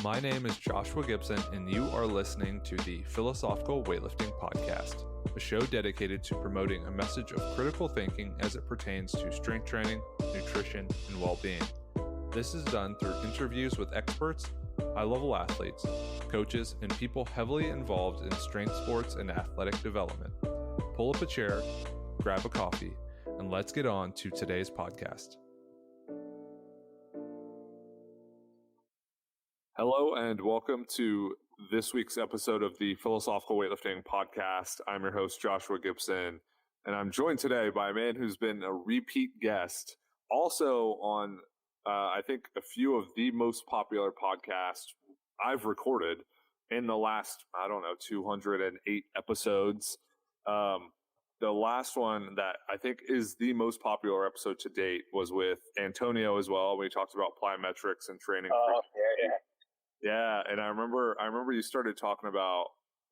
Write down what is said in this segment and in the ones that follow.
My name is Joshua Gibson, and you are listening to the Philosophical Weightlifting Podcast, a show dedicated to promoting a message of critical thinking as it pertains to strength training, nutrition, and well-being. This is done through interviews with experts, high-level athletes, coaches, and people heavily involved in strength sports and athletic development. Pull up a chair, grab a coffee, and let's get on to today's podcast. Hello and welcome to this week's episode of the Philosophical Weightlifting Podcast. I'm your host, Joshua Gibson, and I'm joined today by a man who's been a repeat guest, also on, I think, a few of the most popular podcasts I've recorded in the last, 208 episodes. The last one that I think is the most popular episode to date was with Antonio as well. We talked about plyometrics and training. Yeah, and I remember you started talking about,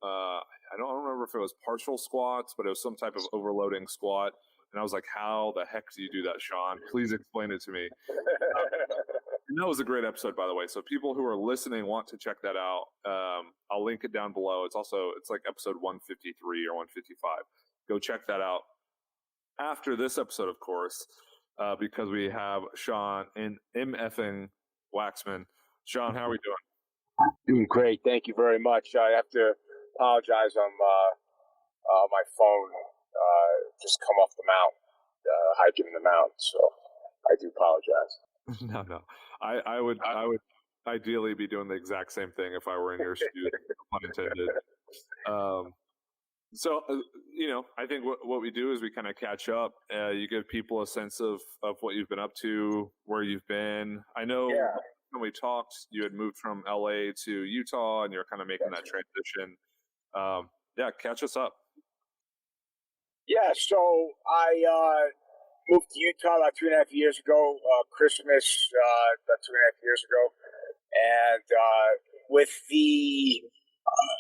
I don't remember if it was partial squats, but it was some type of overloading squat. And I was like, how the heck do you do that, Sean? Please explain it to me. And that was a great episode, by the way. So people who are listening want to check that out. I'll link it down below. It's like episode 153 or 155. Go check that out after this episode, of course, because we have Sean MF'ing Waxman. Sean, how are we doing? Doing great. Thank you very much. I have to apologize on my phone just come off the mountain, hiking the mountain. So I do apologize. No. I would ideally be doing the exact same thing if I were in your shoes, pun intended. So, I think what we do is we kind of catch up. You give people a sense of what you've been up to, where you've been. I know when we talked, you had moved from LA to Utah and you're kind of making that transition. Catch us up. Yeah, so I moved to Utah about 2.5 years ago, Christmas about 2.5 years ago. And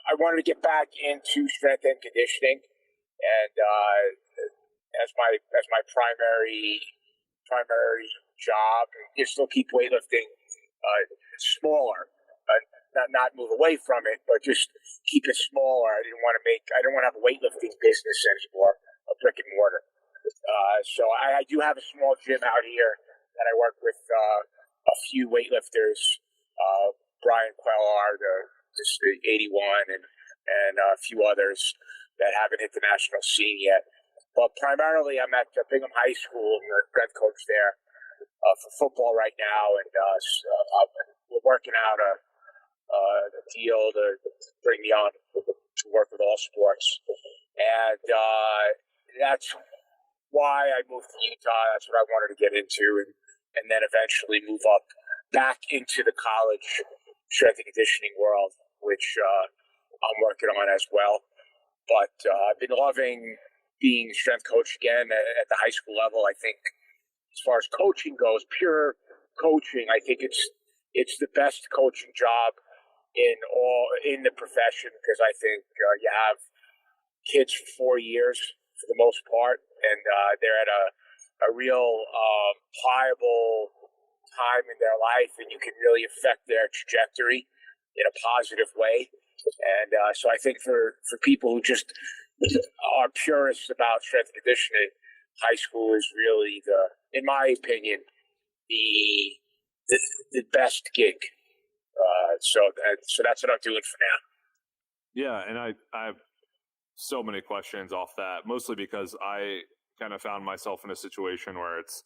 I wanted to get back into strength and conditioning, and as my primary job, you still keep weightlifting smaller, not move away from it, but just keep it smaller. I don't want to have a weightlifting business anymore, a brick and mortar. So I do have a small gym out here that I work with a few weightlifters, Brian Quellar, the 81, and a few others that haven't hit the national scene yet. But primarily, I'm at Bingham High School. I'm the strength coach there for football right now, and we're working out a deal to bring me on to work with all sports. And that's why I moved to Utah. That's what I wanted to get into, and then eventually move up back into the college strength and conditioning world, which I'm working on as well. But I've been loving being strength coach again at the high school level. I think as far as coaching goes, pure coaching, I think it's the best coaching job in the profession, because I think you have kids for 4 years for the most part, and they're at a real pliable time in their life, and you can really affect their trajectory in a positive way. And so I think for people who just are purists about strength and conditioning, high school is really in my opinion, the best gig. So that's what I'm doing for now. Yeah, and I have so many questions off that, mostly because I kind of found myself in a situation where it's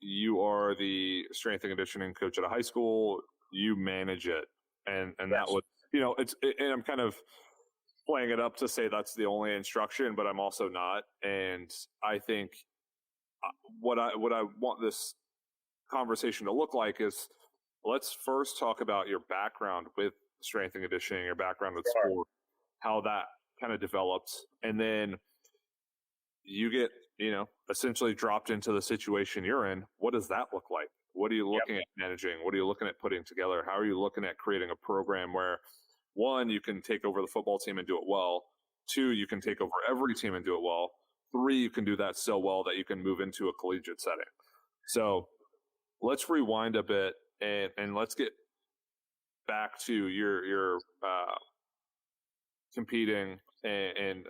you are the strength and conditioning coach at a high school, you manage it, and yes. That would, and I'm kind of playing it up to say that's the only instruction, but I'm also not. And I think what I want this conversation to look like is, let's first talk about your background with strength and conditioning, your background with sport, how that kind of developed, and then you get, essentially dropped into the situation you're in. What does that look like? What are you looking at managing? What are you looking at putting together? How are you looking at creating a program where, one, you can take over the football team and do it well. Two, you can take over every team and do it well. Three, you can do that so well that you can move into a collegiate setting. So let's rewind a bit and let's get back to your competing and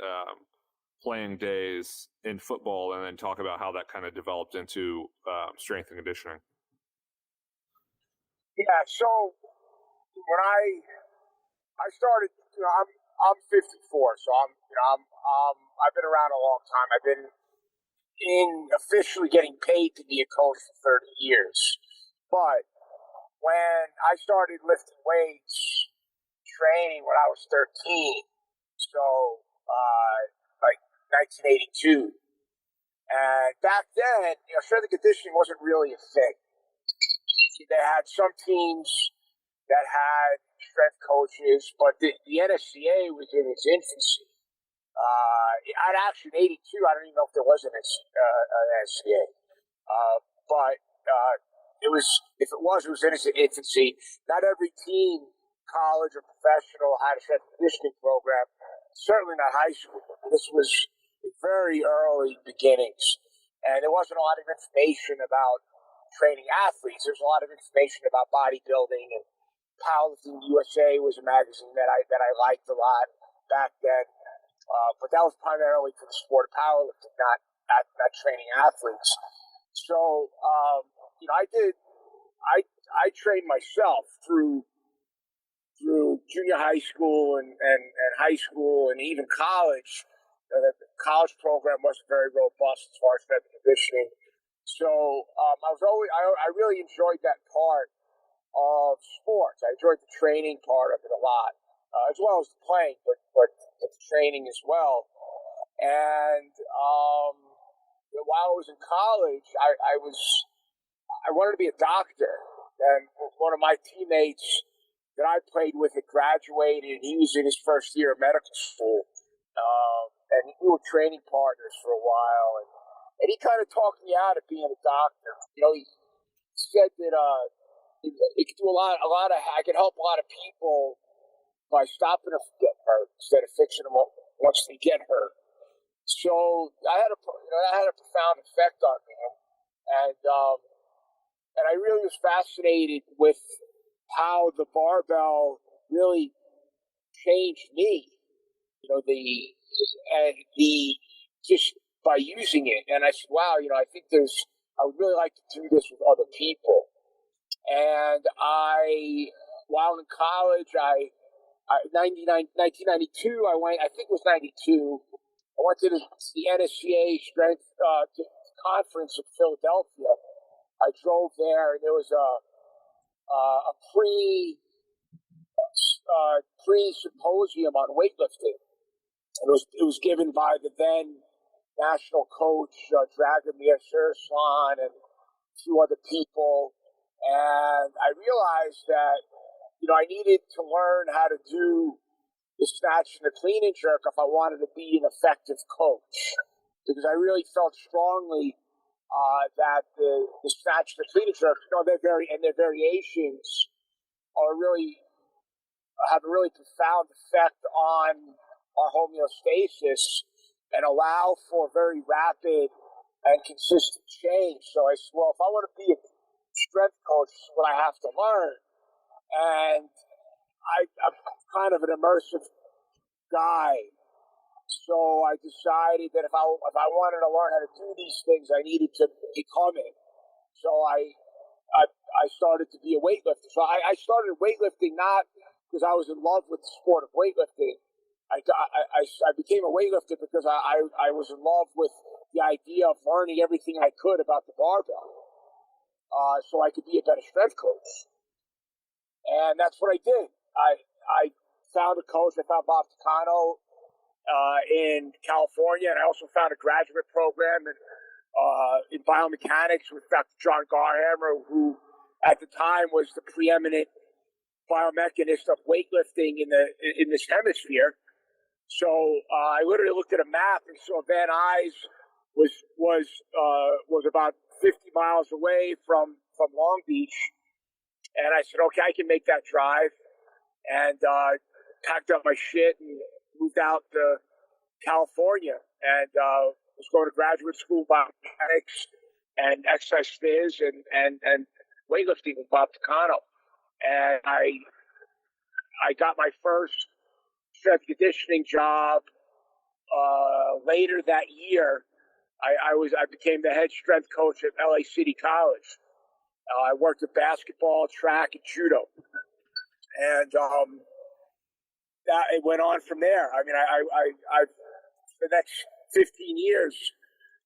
playing days in football, and then talk about how that kind of developed into strength and conditioning. Yeah. So when I started, I'm 54, so I've been around a long time. I've been officially getting paid to be a coach for 30 years. But when I started lifting weights, training when I was 13, so like 1982, and back then, strength and conditioning wasn't really a thing. They had some teams that had strength coaches, but the NSCA was in its infancy. I'd actually in '82. I don't even know if there was an NSCA, but it was. If it was in its infancy. Not every team, college or professional, had a strength and conditioning program. Certainly not high school. This was very early beginnings, and there wasn't a lot of information about training athletes. There's a lot of information about bodybuilding, and Powerlifting USA was a magazine that I liked a lot back then. But that was primarily for the sport of powerlifting, not training athletes. So, I trained myself through junior high school and high school and even college. The college program wasn't very robust as far as strength and conditioning. So I really enjoyed that part of sports. I enjoyed the training part of it a lot, as well as the playing, but the training as well. And while I was in college, I wanted to be a doctor, and one of my teammates that I played with had graduated. He was in his first year of medical school, and we were training partners for a while, and he kind of talked me out of being a doctor. He said that it could do a lot of. I could help a lot of people by stopping them from getting hurt instead of fixing them once they get hurt. So that had a profound effect on me, and I really was fascinated with how the barbell really changed me. Just by using it, and I said, wow, I think I would really like to do this with other people. And while in college, 1992, I think it was 92, I went to the NSCA strength conference in Philadelphia. I drove there, and there was a pre-symposium on weightlifting. It was given by the then national coach, Dragomir Surslan, and a few other people. And I realized that, I needed to learn how to do the snatch and the clean and jerk if I wanted to be an effective coach. Because I really felt strongly that the snatch and the clean and jerk, their variations have a really profound effect on our homeostasis and allow for very rapid and consistent change. So I said, well, if I want to be a strength coach, this is what I have to learn. And I'm kind of an immersive guy. So I decided that if I wanted to learn how to do these things, I needed to become it. So I started to be a weightlifter. So I started weightlifting not because I was in love with the sport of weightlifting. I became a weightlifter because I was in love with the idea of learning everything I could about the barbell, so I could be a better strength coach. And that's what I did. I found a coach. I found Bob Tucano in California, and I also found a graduate program in biomechanics with Dr. John Garhammer, who at the time was the preeminent biomechanist of weightlifting in this hemisphere. So I literally looked at a map and saw Van Nuys was about 50 miles away from Long Beach, and I said, okay, I can make that drive, and packed up my shit and moved out to California, and was going to graduate school biomechanics and exercise phys and weightlifting with Bob Tucano. And I I got my first strength conditioning job later that year. I became the head strength coach at LA City College. I worked at basketball, track, and judo, and that it went on from there. I mean, I for the next 15 years,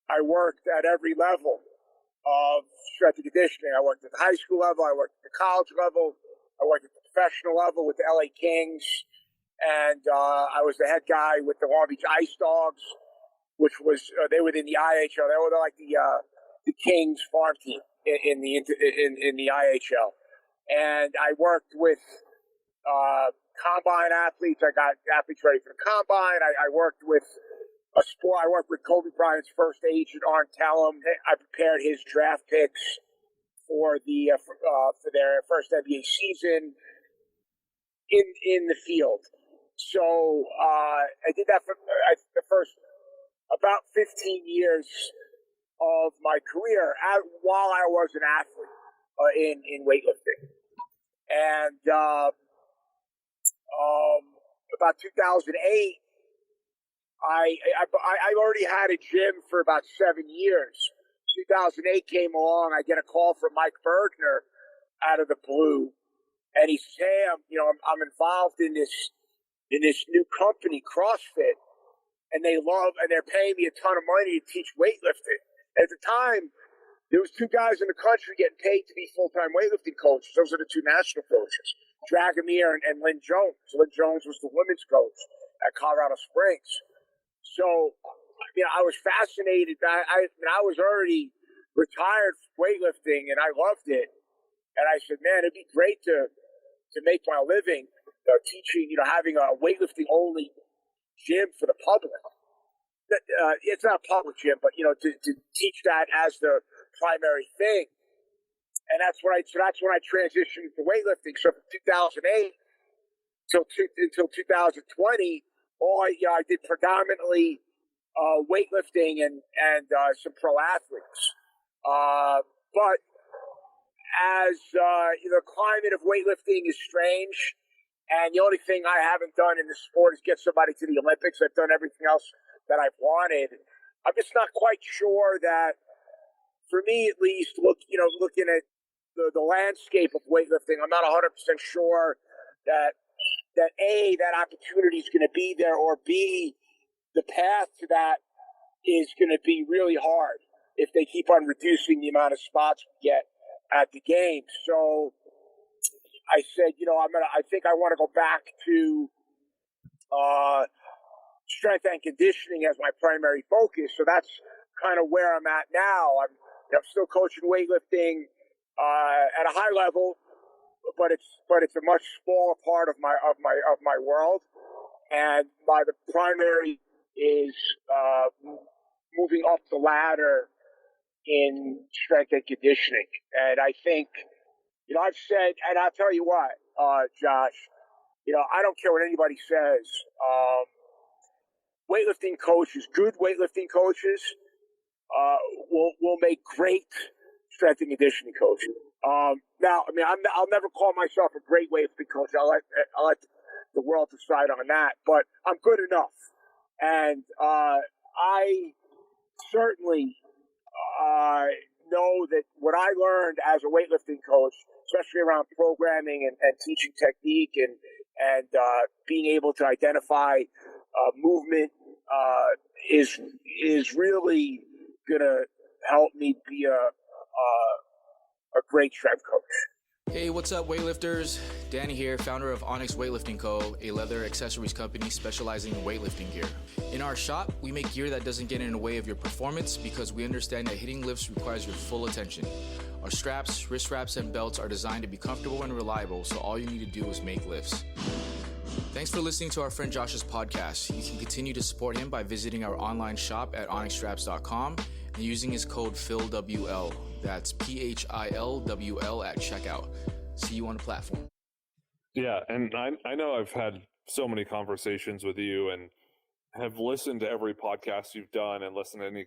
I worked at every level of strength and conditioning. I worked at the high school level. I worked at the college level. I worked at the professional level with the LA Kings, and I was the head guy with the Long Beach Ice Dogs, which was they were in the IHL. They were like the Kings farm team in the IHL, and I worked with combine athletes. I got athletes ready for the combine. I worked with a sport. I worked with Kobe Bryant's first agent, Arn Tellem. I prepared his draft picks for their first NBA season in the field. So I did that for the first about 15 years of my career while I was an athlete in weightlifting. And about 2008, I already had a gym for about 7 years. 2008 came along. I get a call from Mike Bergner out of the blue, and he says, "Hey, I'm involved in this new company, CrossFit, and they're paying me a ton of money to teach weightlifting." At the time, there was two guys in the country getting paid to be full-time weightlifting coaches. Those are the two national coaches, Dragomir and Lynn Jones. Lynn Jones was the women's coach at Colorado Springs. So, I was fascinated. I was already retired from weightlifting, and I loved it. And I said, man, it'd be great to make my living teaching, having a weightlifting only gym for the public. It's not a public gym, but to teach that as the primary thing. And that's when I transitioned to weightlifting. So from 2008 until 2020, I did predominantly weightlifting and some pro athletes. But as the climate of weightlifting is strange, and the only thing I haven't done in the sport is get somebody to the Olympics. I've done everything else that I've wanted. I'm just not quite sure that, for me at least, looking at the landscape of weightlifting, I'm not 100% sure that A, that opportunity is going to be there, or B, the path to that is going to be really hard if they keep on reducing the amount of spots we get at the games. So I said, I think I want to go back to strength and conditioning as my primary focus. So that's kind of where I'm at now. I'm still coaching weightlifting at a high level, but it's a much smaller part of my world, and the primary is moving up the ladder in strength and conditioning. And I think, I've said, and I'll tell you what, Josh, I don't care what anybody says. Weightlifting coaches, good weightlifting coaches, will make great strength and conditioning coaches. Now, I'll never call myself a great weightlifting coach. I'll let the world decide on that. But I'm good enough, and I certainly know that what I learned as a weightlifting coach, especially around programming and teaching technique and being able to identify movement, is really gonna help me be a great strength coach. Hey, what's up, weightlifters? Danny here, founder of Onyx Weightlifting Co., a leather accessories company specializing in weightlifting gear. In our shop, we make gear that doesn't get in the way of your performance because we understand that hitting lifts requires your full attention. Our straps, wrist wraps, and belts are designed to be comfortable and reliable, so all you need to do is make lifts. Thanks for listening to our friend Josh's podcast. You can continue to support him by visiting our online shop at onyxstraps.com and using his code PHILWL. That's PHILWL at checkout. See you on the platform. Yeah, and I know I've had so many conversations with you and have listened to every podcast you've done and listened to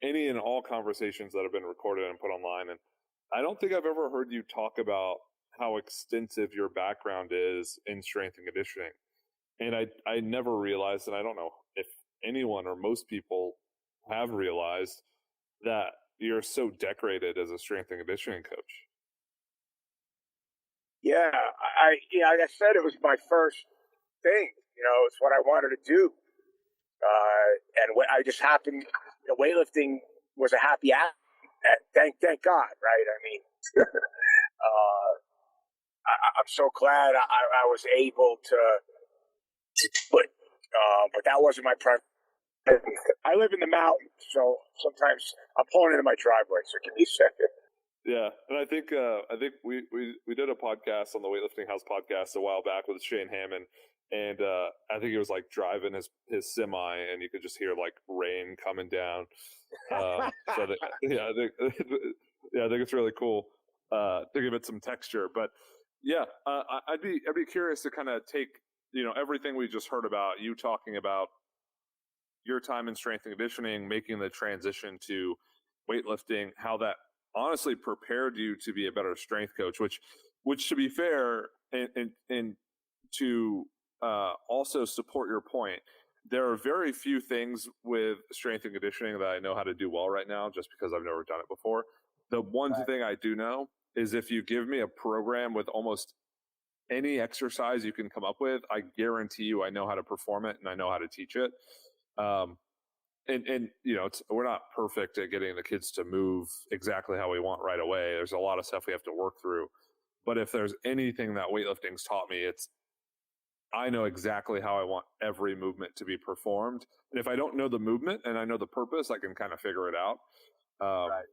any and all conversations that have been recorded and put online. And I don't think I've ever heard you talk about how extensive your background is in strength and conditioning. And I never realized, and I don't know if anyone or most people have realized, that you're so decorated as a strength and conditioning coach. Yeah, like I said, it was my first thing. It's what I wanted to do, and I just happened. Weightlifting was a happy accident. Thank God, right? I mean, I'm so glad I was able to do it, but that wasn't my preference. I live in the mountains, so sometimes I'm pulling into my driveway. So give me a second. Yeah, and I think we did a podcast on the Weightlifting House podcast a while back with Shane Hammond, and I think he was like driving his semi, and you could just hear like rain coming down. So I think it's really cool to give it some texture. But yeah, I'd be curious to kind of take everything we just heard about, you talking about your time in strength and conditioning, making the transition to weightlifting, how that honestly prepared you to be a better strength coach, which to be fair, and to also support your point, there are very few things with strength and conditioning that I know how to do well right now, just because I've never done it before. The one thing I do know is if you give me a program with almost any exercise you can come up with, I guarantee you I know how to perform it and I know how to teach it. And we're not perfect at getting the kids to move exactly how we want right away. There's a lot of stuff we have to work through. But if there's anything that weightlifting's taught me, it's I know exactly how I want every movement to be performed. And if I don't know the movement and I know the purpose, I can kind of figure it out. Right.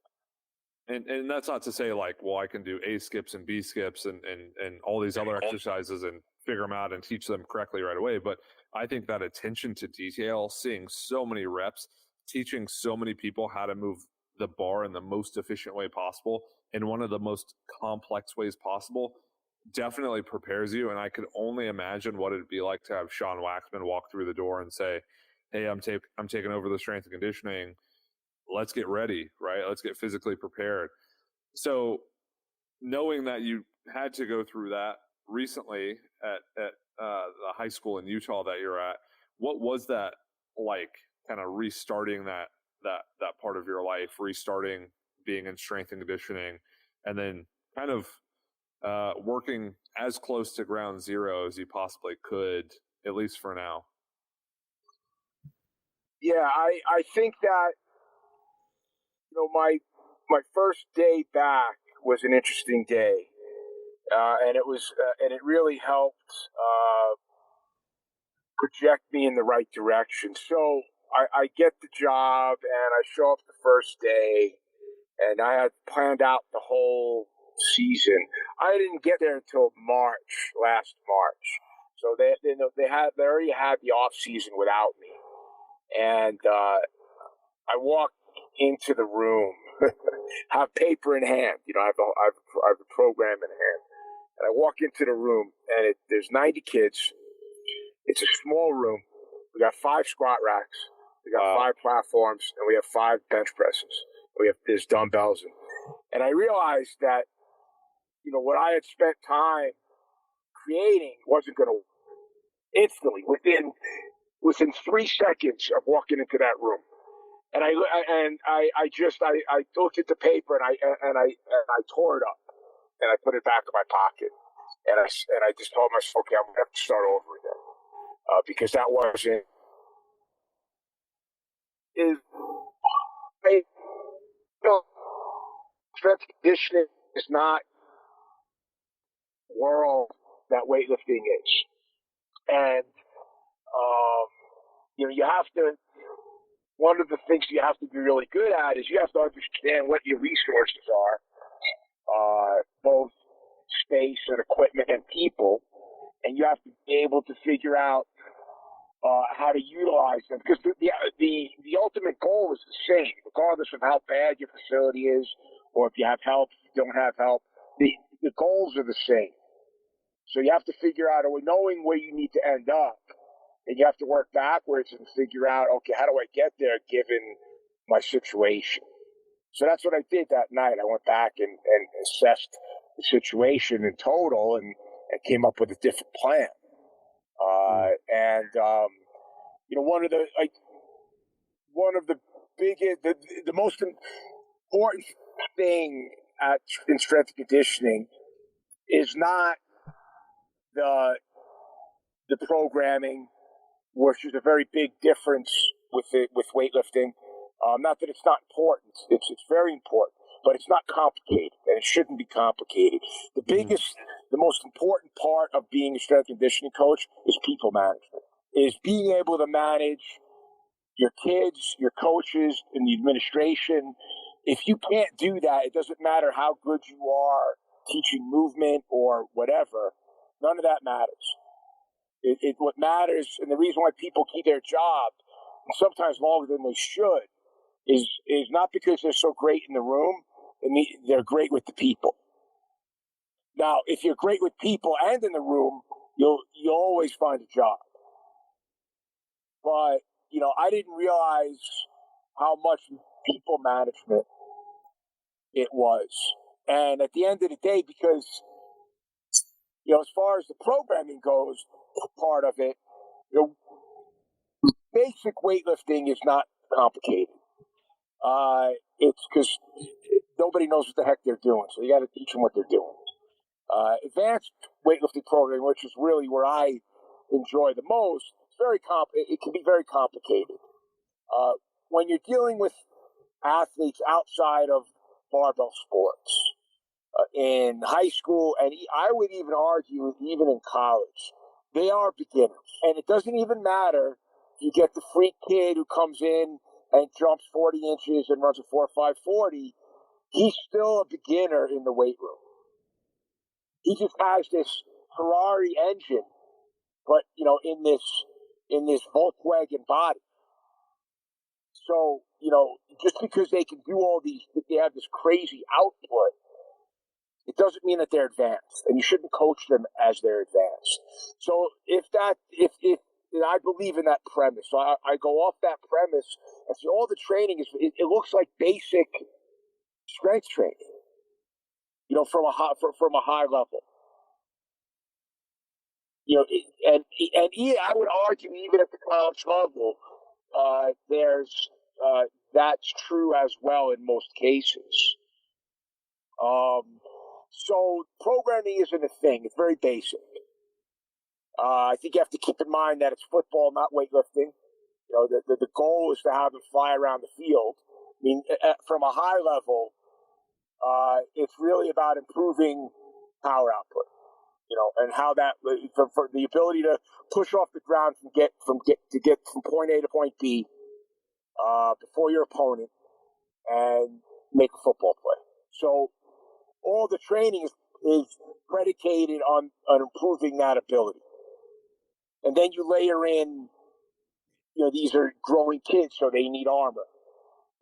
And that's not to say like, well, I can do A skips and B skips and all these other exercises and figure them out and teach them correctly right away. But I think that attention to detail, seeing so many reps, teaching so many people how to move the bar in the most efficient way possible, in one of the most complex ways possible, definitely prepares you. And I could only imagine what it'd be like to have Sean Waxman walk through the door and say, hey, I'm taking over the strength and conditioning. Let's get ready, right? Let's get physically prepared. So knowing that you had to go through that recently at the high school in Utah that you're at, what was that like, kind of restarting that part of your life, restarting being in strength and conditioning, and then kind of working as close to ground zero as you possibly could, at least for now? Yeah, I think that my first day back was an interesting day, and it really helped project me in the right direction. So I get the job and I show up the first day, and I had planned out the whole season. I didn't get there until last March. So they already had the off season without me, and I walked into the room, have paper in hand. I have a program in hand, and I walk into the room, and there's 90 kids. It's a small room. We got 5 squat racks, we got 5 platforms, and we have 5 bench presses. There's dumbbells, and I realized that what I had spent time creating wasn't going to instantly within 3 seconds of walking into that room. And I looked at the paper and I tore it up and I put it back in my pocket, and I just told myself, okay, I'm gonna have to start over again, because that wasn't strength conditioning is not the world that weightlifting is, and you have to. One of the things you have to be really good at is you have to understand what your resources are, both space and equipment and people, and you have to be able to figure out how to utilize them, because the ultimate goal is the same, regardless of how bad your facility is, or if you have help, if you don't have help. The goals are the same. So you have to figure out, knowing where you need to end up, and you have to work backwards and figure out, okay, how do I get there given my situation? So that's what I did that night. I went back and assessed the situation in total and came up with a different plan. One of the biggest, the most important thing in strength and conditioning is not the programming, which is a very big difference with weightlifting. Not that it's not important; it's very important, but it's not complicated, and it shouldn't be complicated. The most important part of being a strength and conditioning coach is people management. Is being able to manage your kids, your coaches, and the administration. If you can't do that, it doesn't matter how good you are teaching movement or whatever. None of that matters. What matters, and the reason why people keep their job, and sometimes longer than they should, is not because they're so great in the room, and they're great with the people. Now, if you're great with people and in the room, you'll always find a job. But I didn't realize how much people management it was, and at the end of the day, because as far as the programming goes, part of it, basic weightlifting is not complicated. It's because nobody knows what the heck they're doing, so you got to teach them what they're doing. Advanced weightlifting programming, which is really where I enjoy the most, it can be very complicated. When you're dealing with athletes outside of barbell sports, in high school, and I would even argue even in college, they are beginners. And it doesn't even matter if you get the freak kid who comes in and jumps 40 inches and runs a 4.540, he's still a beginner in the weight room. He just has this Ferrari engine, but in this Volkswagen body. So just because they can do all these, they have this crazy output, it doesn't mean that they're advanced, and you shouldn't coach them as they're advanced. So if I believe in that premise, so I go off that premise and see all the training it looks like basic strength training, from a high level. And I would argue even at the college level, that's true as well in most cases. So programming isn't a thing. It's very basic. I think you have to keep in mind that it's football, not weightlifting. The goal is to have them fly around the field. I mean, from a high level, it's really about improving power output. And how that for the ability to push off the ground to get from point A to point B before your opponent and make a football play. So all the training is predicated on improving that ability. And then you layer in, these are growing kids, so they need armor,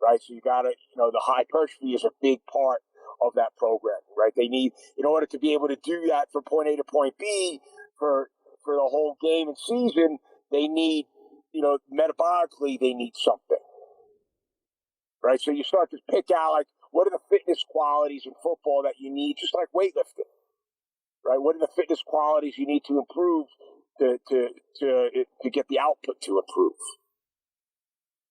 right? So you got to, the hypertrophy is a big part of that program, right? They need, in order to be able to do that from point A to point B for the whole game and season, they need, metabolically, they need something, right? So you start to pick out, like, what are the fitness qualities in football that you need, just like weightlifting, right? What are the fitness qualities you need to improve to get the output to improve?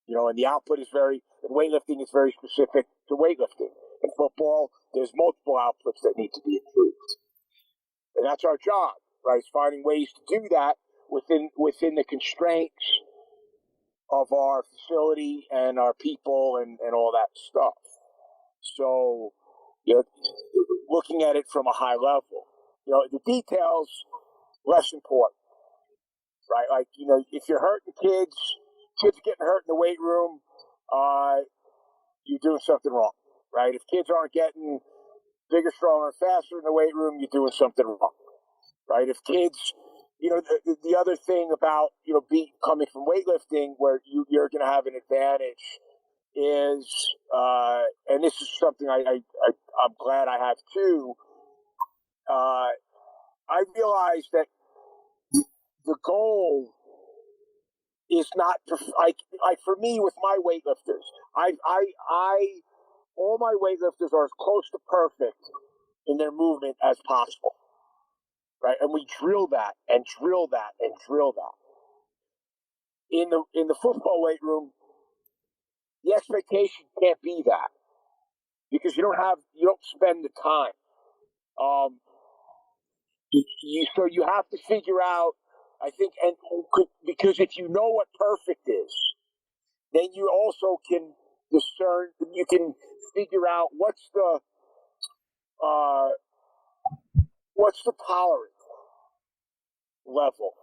And the output is in weightlifting is very specific to weightlifting. In football, there's multiple outputs that need to be improved. And that's our job, right? Is finding ways to do that within the constraints of our facility and our people and all that stuff. So, looking at it from a high level, the details, less important, right? Like, if you're hurting kids are getting hurt in the weight room, you're doing something wrong, right? If kids aren't getting bigger, stronger, and faster in the weight room, you're doing something wrong, right? If kids, the other thing about, coming from weightlifting where you're going to have an advantage is, and this is something I'm glad I have too, I realized that the goal is not like for me with my weightlifters. All my weightlifters are as close to perfect in their movement as possible, right? And we drill that and drill that and drill that. In the football weight room, the expectation can't be that because you don't spend the time. So you have to figure out, I think, because if you know what perfect is, then you also can discern. You can figure out what's the tolerance level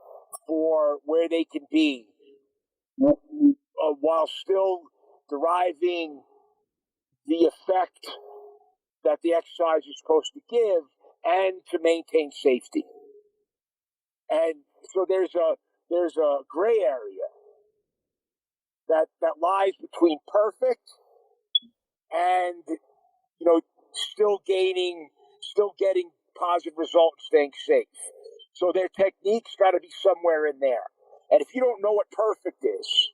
for where they can be while still deriving the effect that the exercise is supposed to give and to maintain safety. And so there's a gray area that lies between perfect and, still getting positive results, staying safe. So their technique's got to be somewhere in there. And if you don't know what perfect is,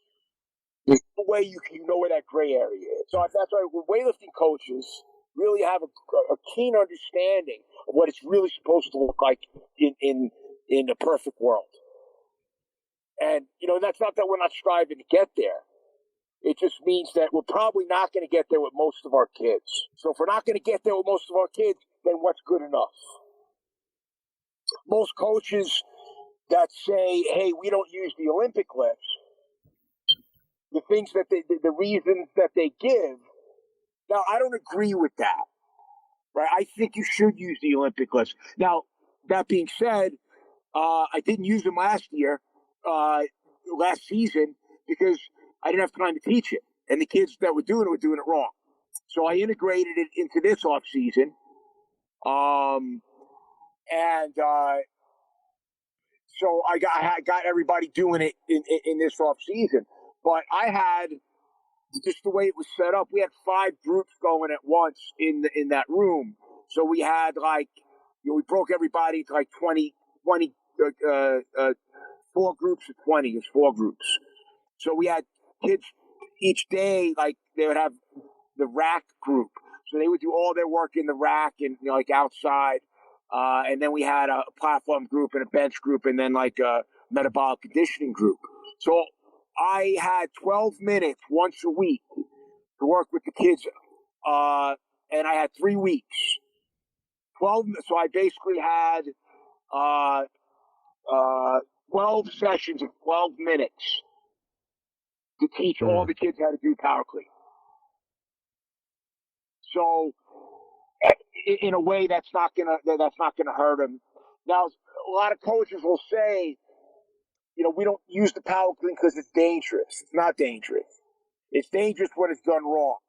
there's no way you can know where that gray area is. So that's why weightlifting coaches really have a keen understanding of what it's really supposed to look like in a perfect world. And, that's not that we're not striving to get there. It just means that we're probably not going to get there with most of our kids. So if we're not going to get there with most of our kids, then what's good enough? Most coaches that say, hey, we don't use the Olympic lifts, the reasons that they give, now I don't agree with that. Right? I think you should use the Olympic lifts. Now, that being said, I didn't use them last season, because I didn't have time to teach it. And the kids that were doing it wrong. So I integrated it into this off season. So I got everybody doing it in this off season. But I had, just the way it was set up, we had 5 groups going at once in that room. So we had we broke everybody into 4 groups of 20. There's 4 groups. So we had kids each day, they would have the rack group. So they would do all their work in the rack and outside. And then we had a platform group and a bench group and then a metabolic conditioning group. So I had 12 minutes once a week to work with the kids. And I had 3 weeks. 12. So I basically had 12 sessions of 12 minutes to teach all the kids how to do power clean. So, in a way, that's not gonna hurt them. Now, a lot of coaches will say, we don't use the power clean because it's dangerous. It's not dangerous. It's dangerous when it's done wrong.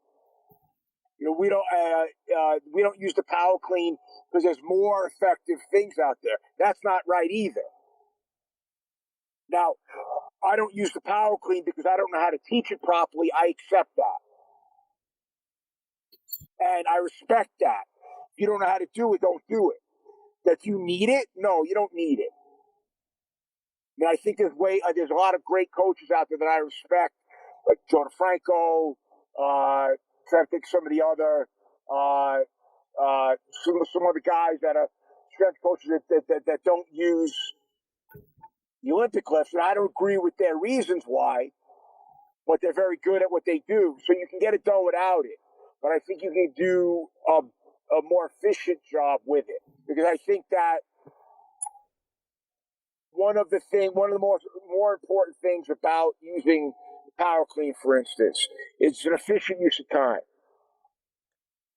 We don't use the power clean because there's more effective things out there. That's not right either. Now, I don't use the power clean because I don't know how to teach it properly. I accept that. And I respect that. If you don't know how to do it, don't do it. That you need it? No, you don't need it. I think there's a lot of great coaches out there that I respect, like Joe DeFranco, trying to think some of the other, some other guys that are strength coaches that don't use the Olympic lifts, and I don't agree with their reasons why, but they're very good at what they do. So you can get it done without it, but I think you can do a more efficient job with it, because I think that one of the more important things about using power clean, for instance, is an efficient use of time.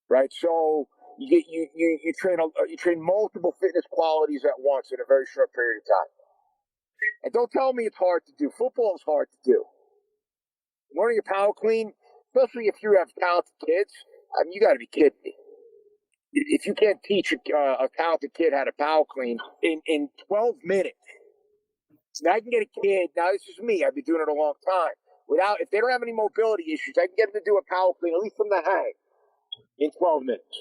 Right, so you train multiple fitness qualities at once in a very short period of time. And don't tell me it's hard to do. Football is hard to do. Learning a power clean, especially if you have talented kids, you got to be kidding me. If you can't teach a talented kid how to power clean in 12 minutes, now I can get a kid. Now this is me. I've been doing it a long time. If they don't have any mobility issues, I can get them to do a power clean at least from the hang in 12 minutes.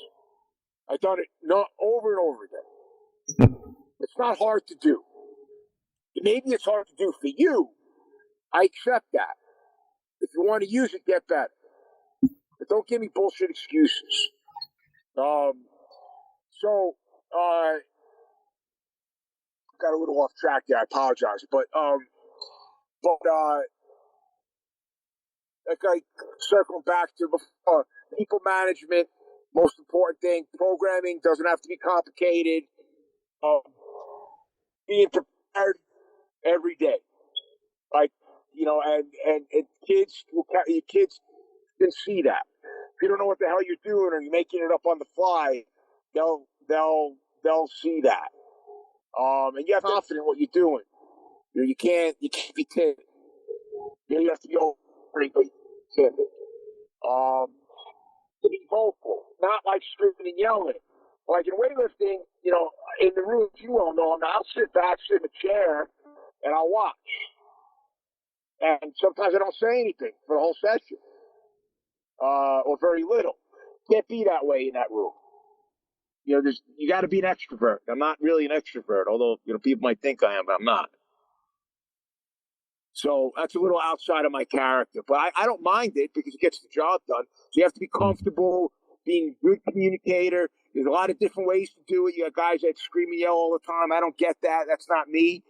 I've done it over and over again. It's not hard to do. Maybe it's hard to do for you. I accept that. If you want to use it, get better. But don't give me bullshit excuses. So, got a little off track there. I apologize, but like circling back to before, people management, most important thing. Programming doesn't have to be complicated. Being prepared every day, like and kids your kids can see that. If you don't know what the hell you're doing or you're making it up on the fly, they'll see that. And you have to be confident in what you're doing. You can't be timid. You have to be pretty timid. To be vocal, not like screaming and yelling. Like in weightlifting, in the room, you all know, I'll sit back, sit in a chair, and I'll watch. And sometimes I don't say anything for the whole session, or very little. Can't be that way in that room. You got to be an extrovert. I'm not really an extrovert, although people might think I am, but I'm not. So that's a little outside of my character, but I don't mind it because it gets the job done. So you have to be comfortable being a good communicator. There's a lot of different ways to do it. You got guys that scream and yell all the time. I don't get that. That's not me.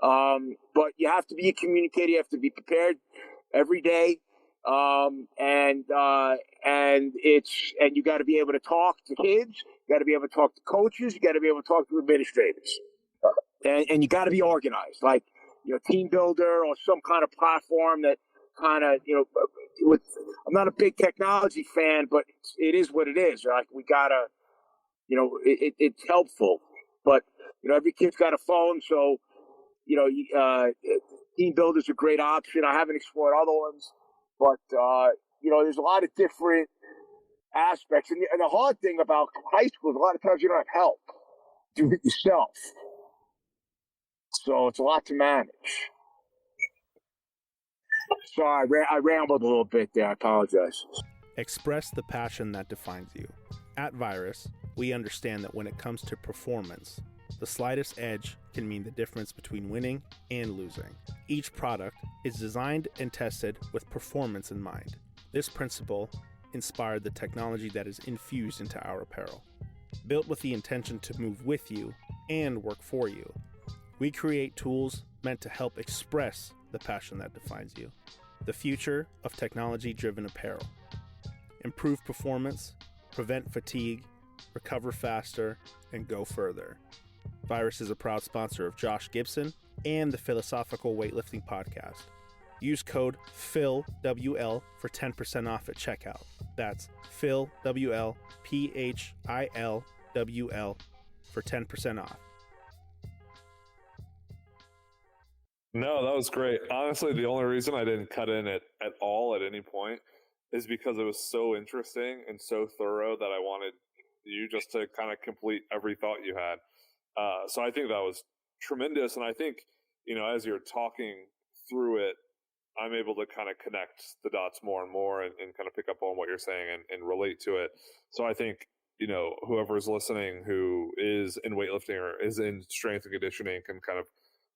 But you have to be a communicator. You have to be prepared every day. And you got to be able to talk to kids. You got to be able to talk to coaches. You got to be able to talk to administrators. And you got to be organized, like, Team Builder or some kind of platform that kind of, I'm not a big technology fan, but it is what it is. Like, we got to, it's helpful. But, every kid's got a phone, so, Team Builder's a great option. I haven't explored other ones, but, there's a lot of different aspects. And the hard thing about high school is a lot of times you don't have help. Do it yourself. So it's a lot to manage. Sorry, I rambled a little bit there. I apologize. Express the passion that defines you. At Virus, we understand that when it comes to performance, the slightest edge can mean the difference between winning and losing. Each product is designed and tested with performance in mind. This principle inspired the technology that is infused into our apparel. Built with the intention to move with you and work for you, we create tools meant to help express the passion that defines you. The future of technology-driven apparel. Improve performance, prevent fatigue, recover faster, and go further. Virus is a proud sponsor of Josh Gibson and the Philosophical Weightlifting Podcast. Use code PHILWL for 10% off at checkout. That's PHILWL, PHILWL, for 10% off. No, that was great. Honestly, the only reason I didn't cut in at all at any point is because it was so interesting and so thorough that I wanted you just to kind of complete every thought you had. So I think that was tremendous. And I think, as you're talking through it, I'm able to kind of connect the dots more and more and kind of pick up on what you're saying and relate to it. So I think, whoever's listening who is in weightlifting or is in strength and conditioning can kind of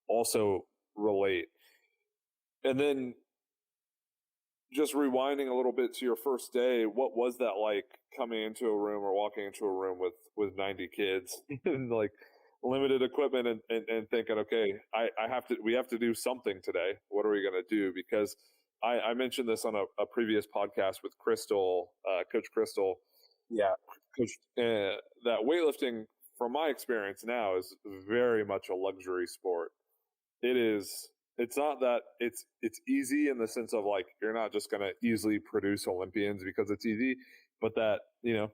also relate. And then just rewinding a little bit to your first day, what was that like coming into a room or walking into a room with 90 kids and like limited equipment and thinking, okay, we have to do something today. What are we going to do? Because I mentioned this on a previous podcast with Crystal, Coach Crystal. Yeah. Coach, that weightlifting, from my experience now, is very much a luxury sport. It's not that it's easy in the sense of like you're not just going to easily produce Olympians because it's easy, but that, you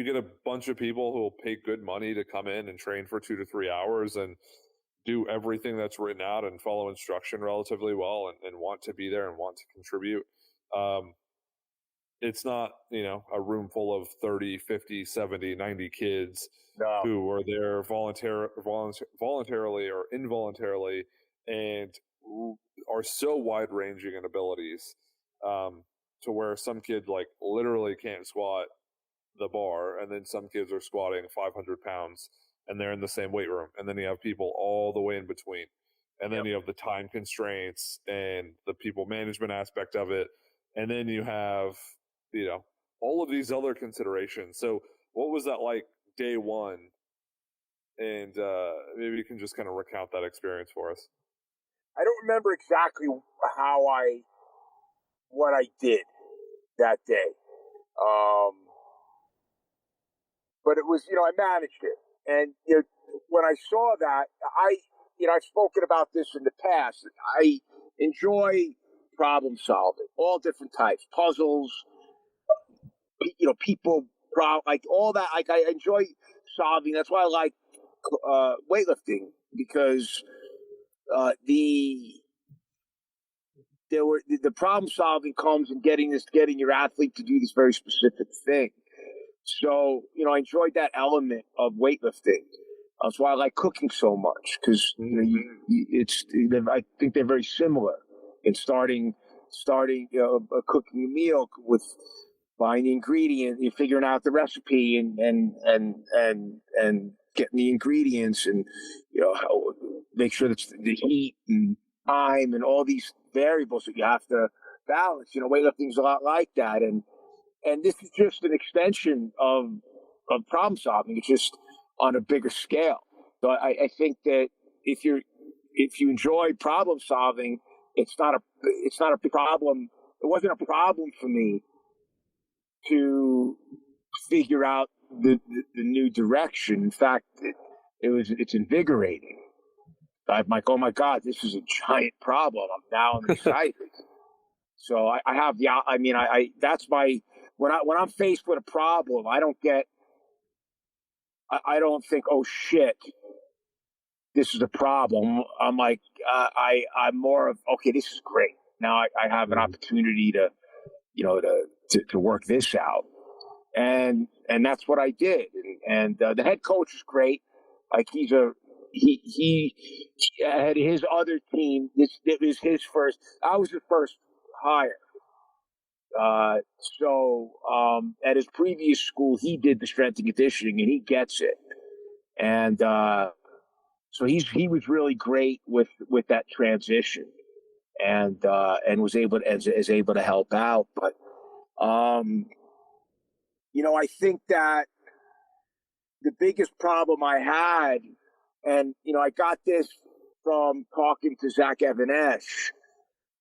get a bunch of people who will pay good money to come in and train for 2 to 3 hours and do everything that's written out and follow instruction relatively well and want to be there and want to contribute. It's not, a room full of 30, 50, 70, 90 kids who are there voluntarily or involuntarily and are so wide ranging in abilities to where some kid like literally can't squat the bar, and then some kids are squatting 500 pounds and they're in the same weight room. And then you have people all the way in between. And then you have the time constraints and the people management aspect of it. And then you have, all of these other considerations. So what was that like day one, and maybe you can just kind of recount that experience for us. I don't remember exactly what I did that day. But it was, I managed it. And, when I saw that, I've spoken about this in the past. I enjoy problem solving, all different types, puzzles, people, like all that. Like I enjoy solving. That's why I like weightlifting, because the problem solving comes in getting your athlete to do this very specific thing. So, I enjoyed that element of weightlifting. That's why I like cooking so much, because I think they're very similar in starting cooking a meal with buying the ingredient, you're figuring out the recipe and getting the ingredients, and make sure that the heat and time and all these variables that you have to balance. Weightlifting is a lot like that, and this is just an extension of problem solving. It's just on a bigger scale. So I think that if you enjoy problem solving, it's not a problem. It wasn't a problem for me to figure out the new direction. In fact, it's invigorating. I'm like, oh my God, this is a giant problem. I'm excited. So I have that's my, when I'm faced with a problem, I don't think, oh shit, this is a problem. I'm like, I'm more of, okay, this is great. Now I have an opportunity to work this out. And that's what I did. And the head coach is great. Like he had his other team. It was his first. I was his first hire. So at his previous school, he did the strength and conditioning, and he gets it. And so he was really great with that transition, and was able to help out. But I think that the biggest problem I had, and I got this from talking to Zach Evanesh,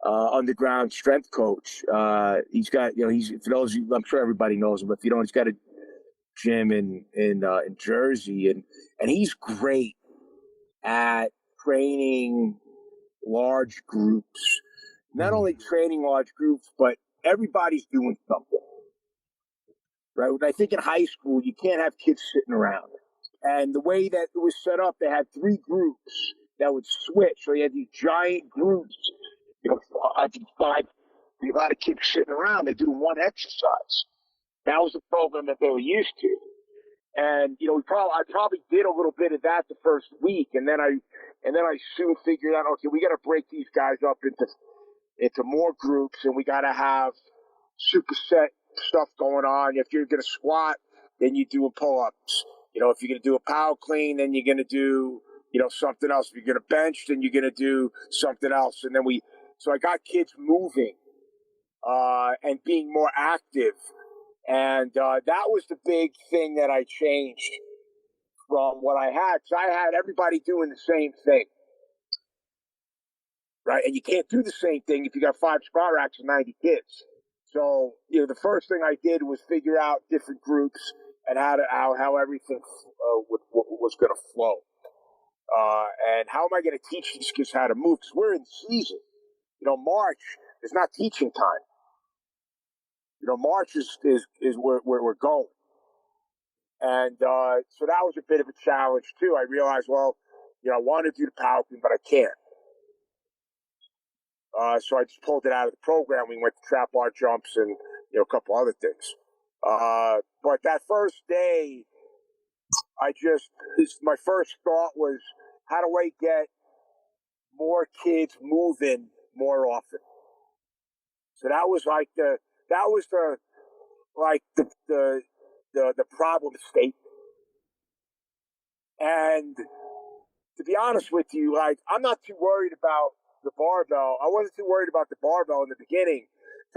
underground strength coach. He's got, for those of you, I'm sure everybody knows him, but if you don't, he's got a gym in Jersey, and he's great at training large groups. Not only training large groups, but everybody's doing something. Right? I think in high school, you can't have kids sitting around. And the way that it was set up, they had 3 groups that would switch. So you had these giant groups, I think 5, a lot of kids sitting around, they're doing one exercise. That was the program that they were used to. And, I probably did a little bit of that the first week. And then I soon figured out, okay, we got to break these guys up into more groups, and we got to have superset stuff going on. If you're going to squat, then you do pull-ups. If you're going to do a power clean, then you're going to do, something else. If you're going to bench, then you're going to do something else. And then so I got kids moving, and being more active. And that was the big thing that I changed from what I had. Because I had everybody doing the same thing. Right? And you can't do the same thing if you got 5 squat racks and 90 kids. So, the first thing I did was figure out different groups and how everything was going to flow. And how am I going to teach these kids how to move? Because we're in season. March is not teaching time. March is where we're going. And so that was a bit of a challenge, too. I realized, I want to do the power clean, but I can't. So I just pulled it out of the program. We went to trap bar jumps and, a couple other things. But that first day, my first thought was, how do I get more kids moving more often? So that was the problem statement. And to be honest with you, I'm not too worried about the barbell. I wasn't too worried about the barbell in the beginning.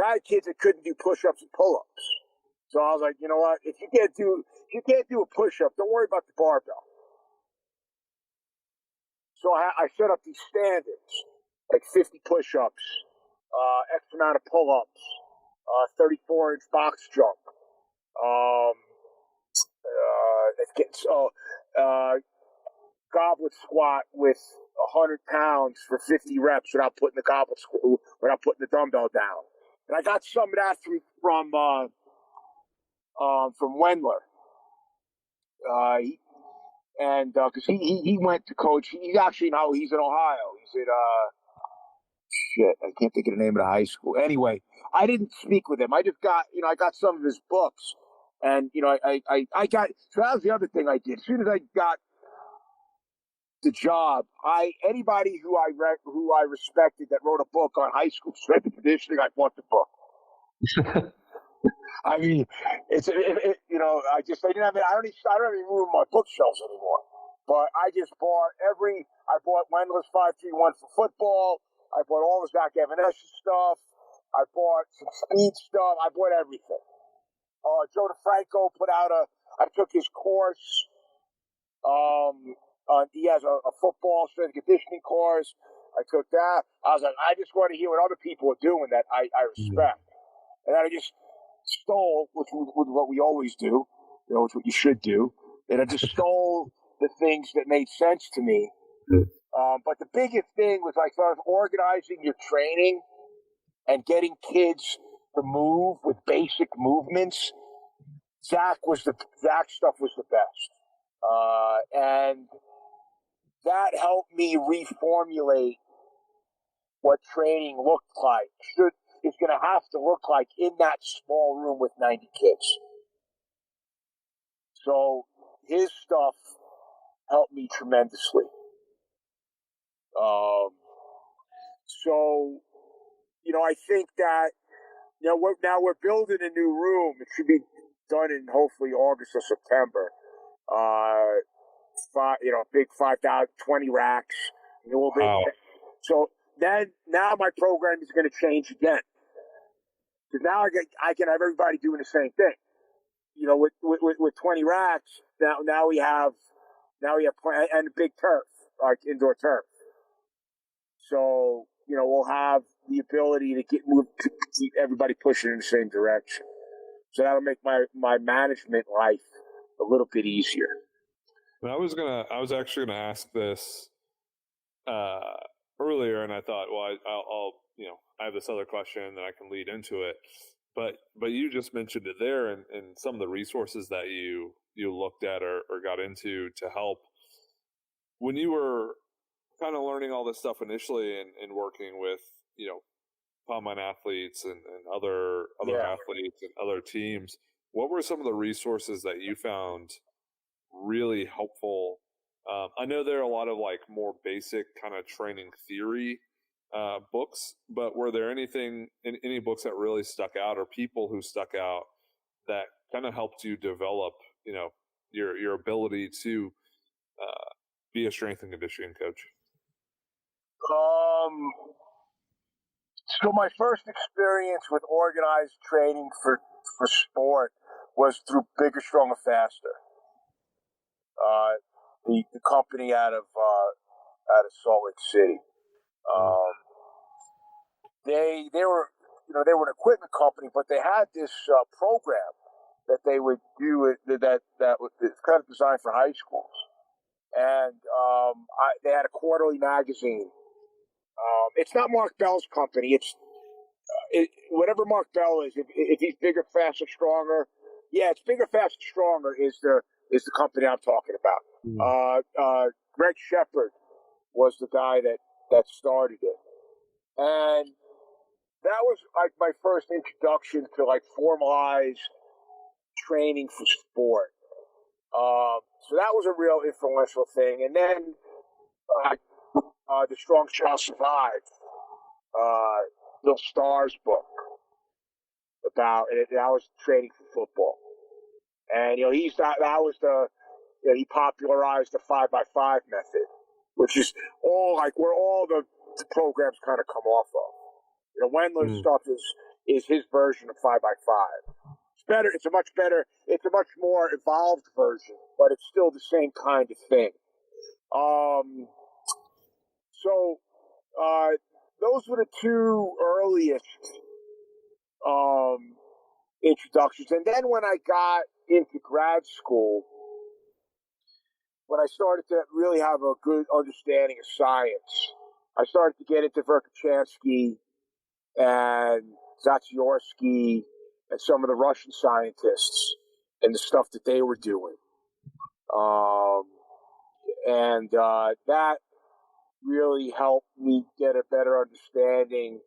I had kids that couldn't do push-ups and pull-ups. So I was like, you know what? If you can't do a push-up, don't worry about the barbell. So I set up these standards, like 50 push-ups, X amount of pull-ups, 34-inch box jump. Goblet squat with 100 pounds for 50 reps without putting the dumbbell down. And I got some of that from Wendler. Because he went to coach. He's actually now he's in Ohio. He's at I can't think of the name of the high school. Anyway, I didn't speak with him. I just got I got some of his books, and I got. So that was the other thing I did. As soon as I got the job, anybody who I respected that wrote a book on high school strength and conditioning, I bought the book. I mean, I didn't have it. I don't have any room in my bookshelves anymore. But I bought Wendler's 531 for football. I bought all the Zach Evanescence stuff. I bought some speed stuff. I bought everything. Joe DeFranco I took his course. He has a football strength and conditioning course. I took that. I was like, I just want to hear what other people are doing that I respect. And then I just stole, which was what we always do, it's what you should do. And I just stole the things that made sense to me. But the biggest thing was I started organizing your training and getting kids to move with basic movements. Zach stuff was the best. And that helped me reformulate what training looked like. It's going to have to look like in that small room with 90 kids. So his stuff helped me tremendously. I think that we're building a new room. It should be done in hopefully August or September. Big 5,000, 20 racks. Wow. So now my program is going to change again. Because now I can have everybody doing the same thing. With 20 racks, now we have and a big turf, like indoor turf. So, we'll have the ability to keep everybody pushing in the same direction. So that'll make my management life a little bit easier. And I was actually gonna ask this earlier, and I thought, well, I'll I have this other question that I can lead into it. But you just mentioned it there, and some of the resources that you looked at or got into to help when you were kind of learning all this stuff initially and working with combine athletes and other athletes and other teams. What were some of the resources that you found really helpful? I know there are a lot of like more basic kind of training theory books, but were there any books that really stuck out or people who stuck out that kind of helped you develop, your ability to be a strength and conditioning coach? So my first experience with organized training for sport was through Bigger, Stronger, Faster. The company out of Salt Lake City. They were an equipment company, but they had this program that they would do that was kind of designed for high schools, and they had a quarterly magazine. It's not Mark Bell's company. It's whatever Mark Bell is. If he's Bigger, Faster, Stronger, it's Bigger, Faster, Stronger is the company I'm talking about. Greg Shepard was the guy that started it, and that was like my first introduction to like formalized training for sport. So that was a real influential thing, and then The Strong Shall Survive, Bill Starr's book about it. That was training for football, and he popularized the 5x5 method, which is where all the programs kind of come off of. Wendler's stuff is his version of 5x5. It's better. It's a much better. It's a much more evolved version, but it's still the same kind of thing. So those were the two earliest introductions. And then when I got into grad school, when I started to really have a good understanding of science, I started to get into Verkhoshansky and Zatsiorsky and some of the Russian scientists and the stuff that they were doing. And that really helped me get a better understanding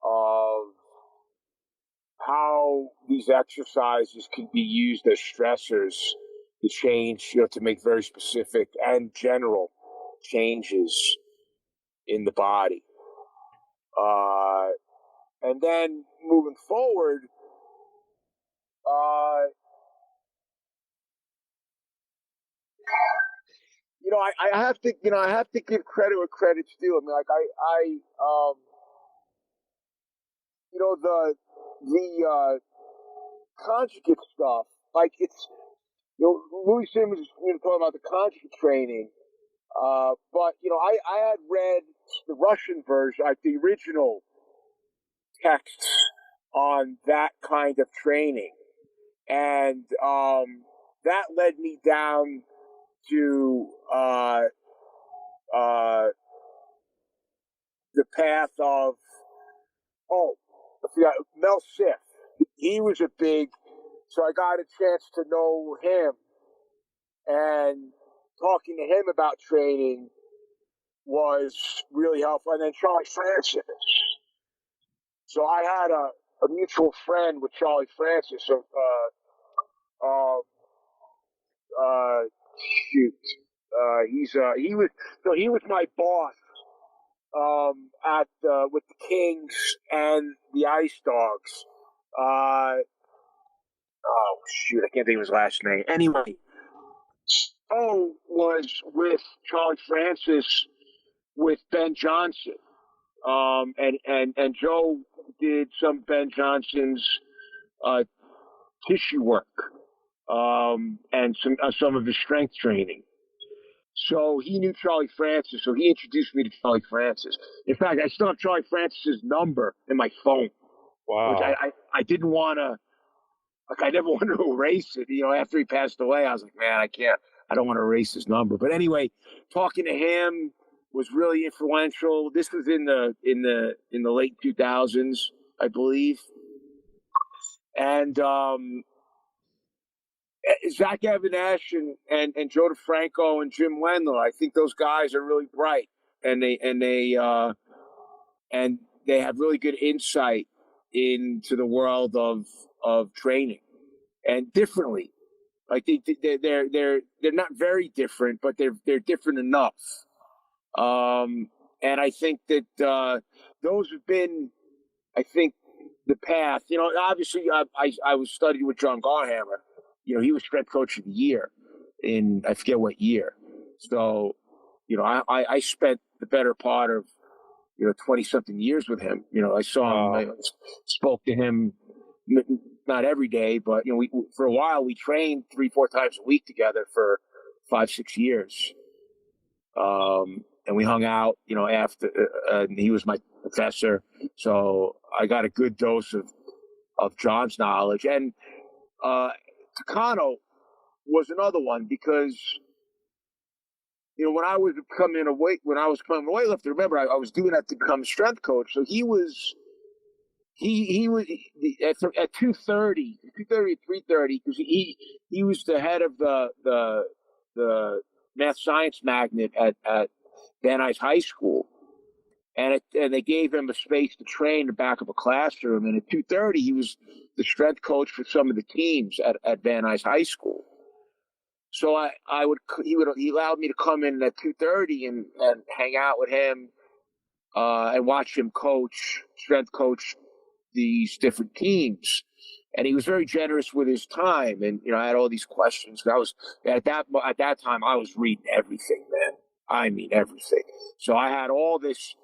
of how these exercises can be used as stressors to change, to make very specific and general changes in the body. And then moving forward, I have to, I have to give credit where credit's due. I mean, like the conjugate stuff, like it's, Louis Simmons is talking about the conjugate training, but I had read the Russian version, like the original texts on that kind of training, and that led me down to the path of I forgot, Mel Sif. He was a big, so I got a chance to know him, and talking to him about training was really helpful. And then Charlie Francis. So I had a mutual friend with Charlie Francis. So, he was my boss with the Kings and the Ice Dogs. I can't think of his last name. Anyway, Joe was with Charlie Francis with Ben Johnson, and Joe did some Ben Johnson's tissue work, and some of his strength training. So he knew Charlie Francis, so he introduced me to Charlie Francis. In fact, I still have Charlie Francis's number in my phone. Wow. Which I didn't want to, I never wanted to erase it. After he passed away, I was like, man, I don't want to erase his number. But anyway, talking to him was really influential. This was in the late 2000s, I believe. And Zach Avinash and Joe DeFranco and Jim Wendell, I think those guys are really bright, and they have really good insight into the world of training, and differently. Like they're not very different, but they're different enough. And I think that those have been, I think, the path. Obviously, I was studying with John Garhammer. He was strength coach of the year in, I forget what year. So, I spent the better part of 20-something years with him. I saw him, I spoke to him, not every day, but we for a while we trained 3-4 times a week together for 5-6 years. And we hung out, after, and he was my professor, so I got a good dose of John's knowledge. And Takano was another one, because when I was becoming a weightlifter, remember I was doing that to become a strength coach. So he was at 2:30, 3:30, because he was the head of the math science magnet at Van Nuys High School, and they gave him a space to train in the back of a classroom. And at 2:30, he was the strength coach for some of the teams at Van Nuys High School. So he allowed me to come in at 2:30 and hang out with him and watch him strength coach these different teams. And he was very generous with his time. And I had all these questions. I was at that time I was reading everything, man. I mean everything. So I had all these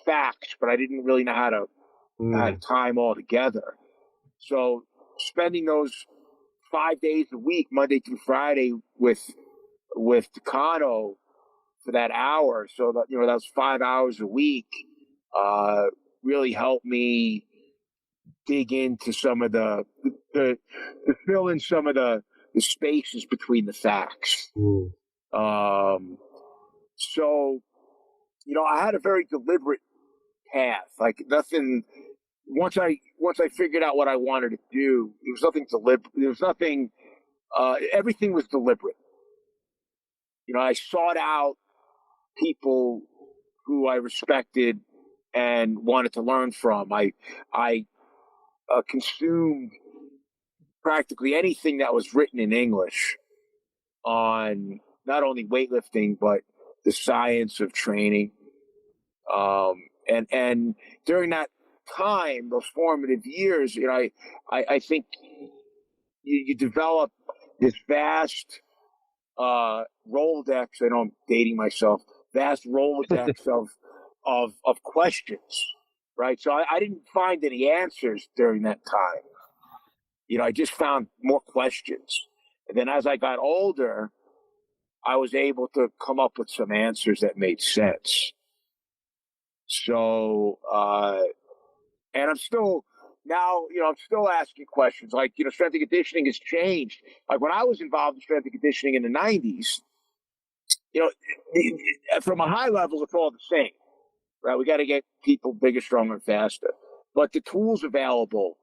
facts, but I didn't really know how to tie them all together. So spending those 5 days a week, Monday through Friday, with Takano for that hour, so that that was 5 hours a week, really helped me dig into some of the fill in some of the spaces between the facts. So I had a very deliberate path. Like nothing. Once I figured out what I wanted to do, there was nothing deliberate. There was nothing. Everything was deliberate. I sought out people who I respected and wanted to learn from. I consumed practically anything that was written in English on not only weightlifting but the science of training. And during that time, those formative years, I think you develop this vast Rolodex. I know I'm dating myself. Vast Rolodex of questions, right? So I didn't find any answers during that time. I just found more questions. And then as I got older, I was able to come up with some answers that made sense. So, and I'm still asking questions. Like, strength and conditioning has changed. Like when I was involved in strength and conditioning in the 90s, from a high level, it's all the same, right? We got to get people bigger, stronger, and faster. But the tools available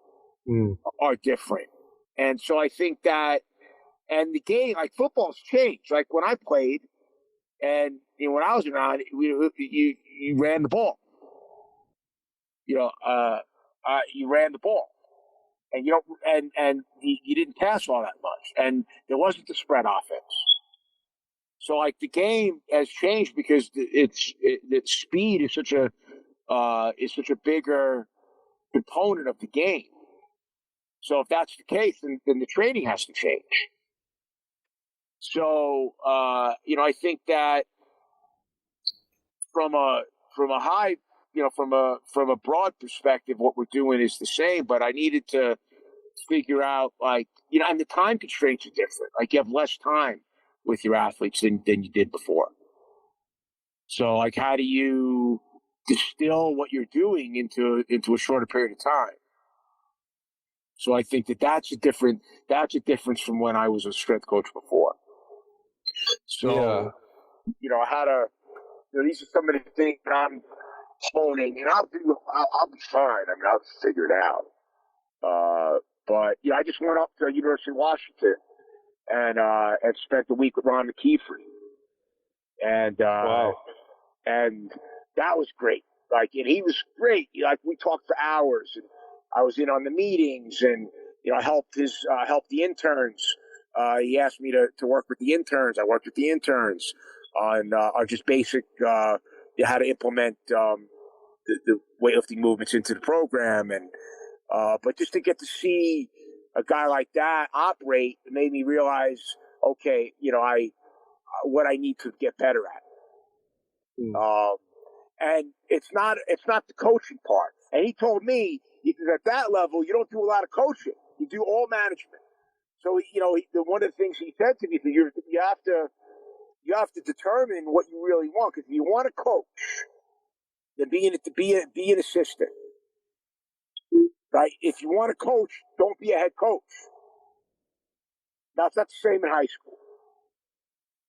are different. And so I think that, and the game, like football's changed. Like when I played, and when I was around, you ran the ball. You ran the ball, and you didn't pass all that much, and there wasn't the spread offense. So like the game has changed because the speed is such a bigger component of the game. So if that's the case, then the training has to change. So I think that from a high, from a broad perspective, what we're doing is the same. But I needed to figure out, like, and the time constraints are different. Like you have less time with your athletes than you did before. So like, how do you distill what you're doing into a shorter period of time? So I think that's a difference from when I was a strength coach before. So, I had these are some of the things that I'm honing, and I'll be fine. I mean, I'll figure it out. But I just went up to University of Washington and spent the week with Ron McKeefery, and Wow. and that was great. Like, and he was great. Like, we talked for hours, and I was in on the meetings, and I helped the interns. He asked me to work with the interns. I worked with the interns on just basic how to implement the weightlifting movements into the program, and but just to get to see a guy like that operate made me realize, okay, what I need to get better at. And it's not the coaching part. And he told me, at that level, you don't do a lot of coaching. You do all management. So, one of the things he said to me is you have to determine what you really want. Because if you want to coach, then be an assistant. Right? If you want to coach, don't be a head coach. Now, it's not the same in high school.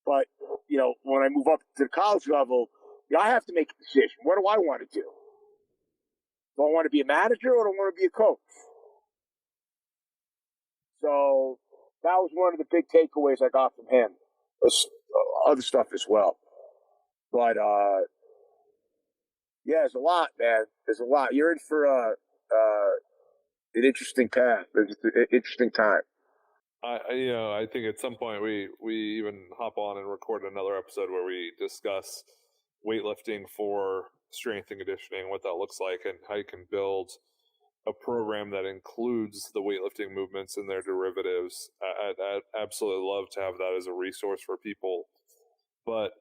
But, when I move up to the college level, I have to make a decision. What do I want to do? Do I want to be a manager or do I want to be a coach? So that was one of the big takeaways I got from him. There's other stuff as well. But, there's a lot, man. There's a lot. You're in for an interesting path. It's an interesting time. I think at some point we even hop on and record another episode where we discuss weightlifting for strength and conditioning, what that looks like, and how you can build a program that includes the weightlifting movements and their derivatives. I'd absolutely love to have that as a resource for people. But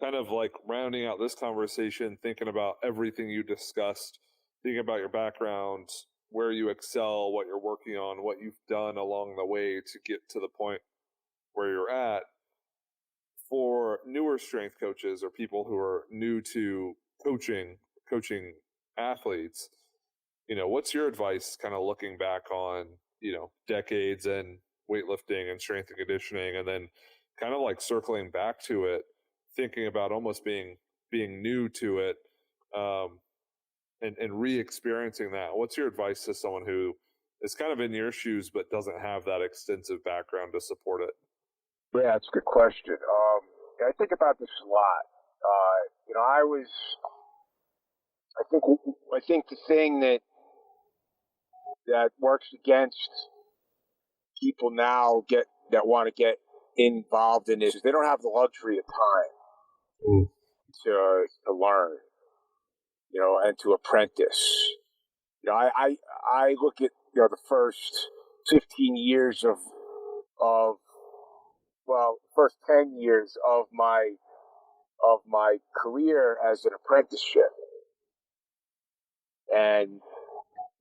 kind of like rounding out this conversation, thinking about everything you discussed, thinking about your background, where you excel, what you're working on, what you've done along the way to get to the point where you're at. For newer strength coaches or people who are new to coaching athletes, what's your advice kind of looking back on, decades in weightlifting and strength and conditioning, and then kind of like circling back to it, thinking about almost being new to it, and re-experiencing that? What's your advice to someone who is kind of in your shoes but doesn't have that extensive background to support it? Yeah, that's a good question. I think about this a lot. I think the thing that works against people now that want to get involved in this is they don't have the luxury of time to learn, and to apprentice. I look at the first 15 years first 10 years of my career as an apprenticeship, and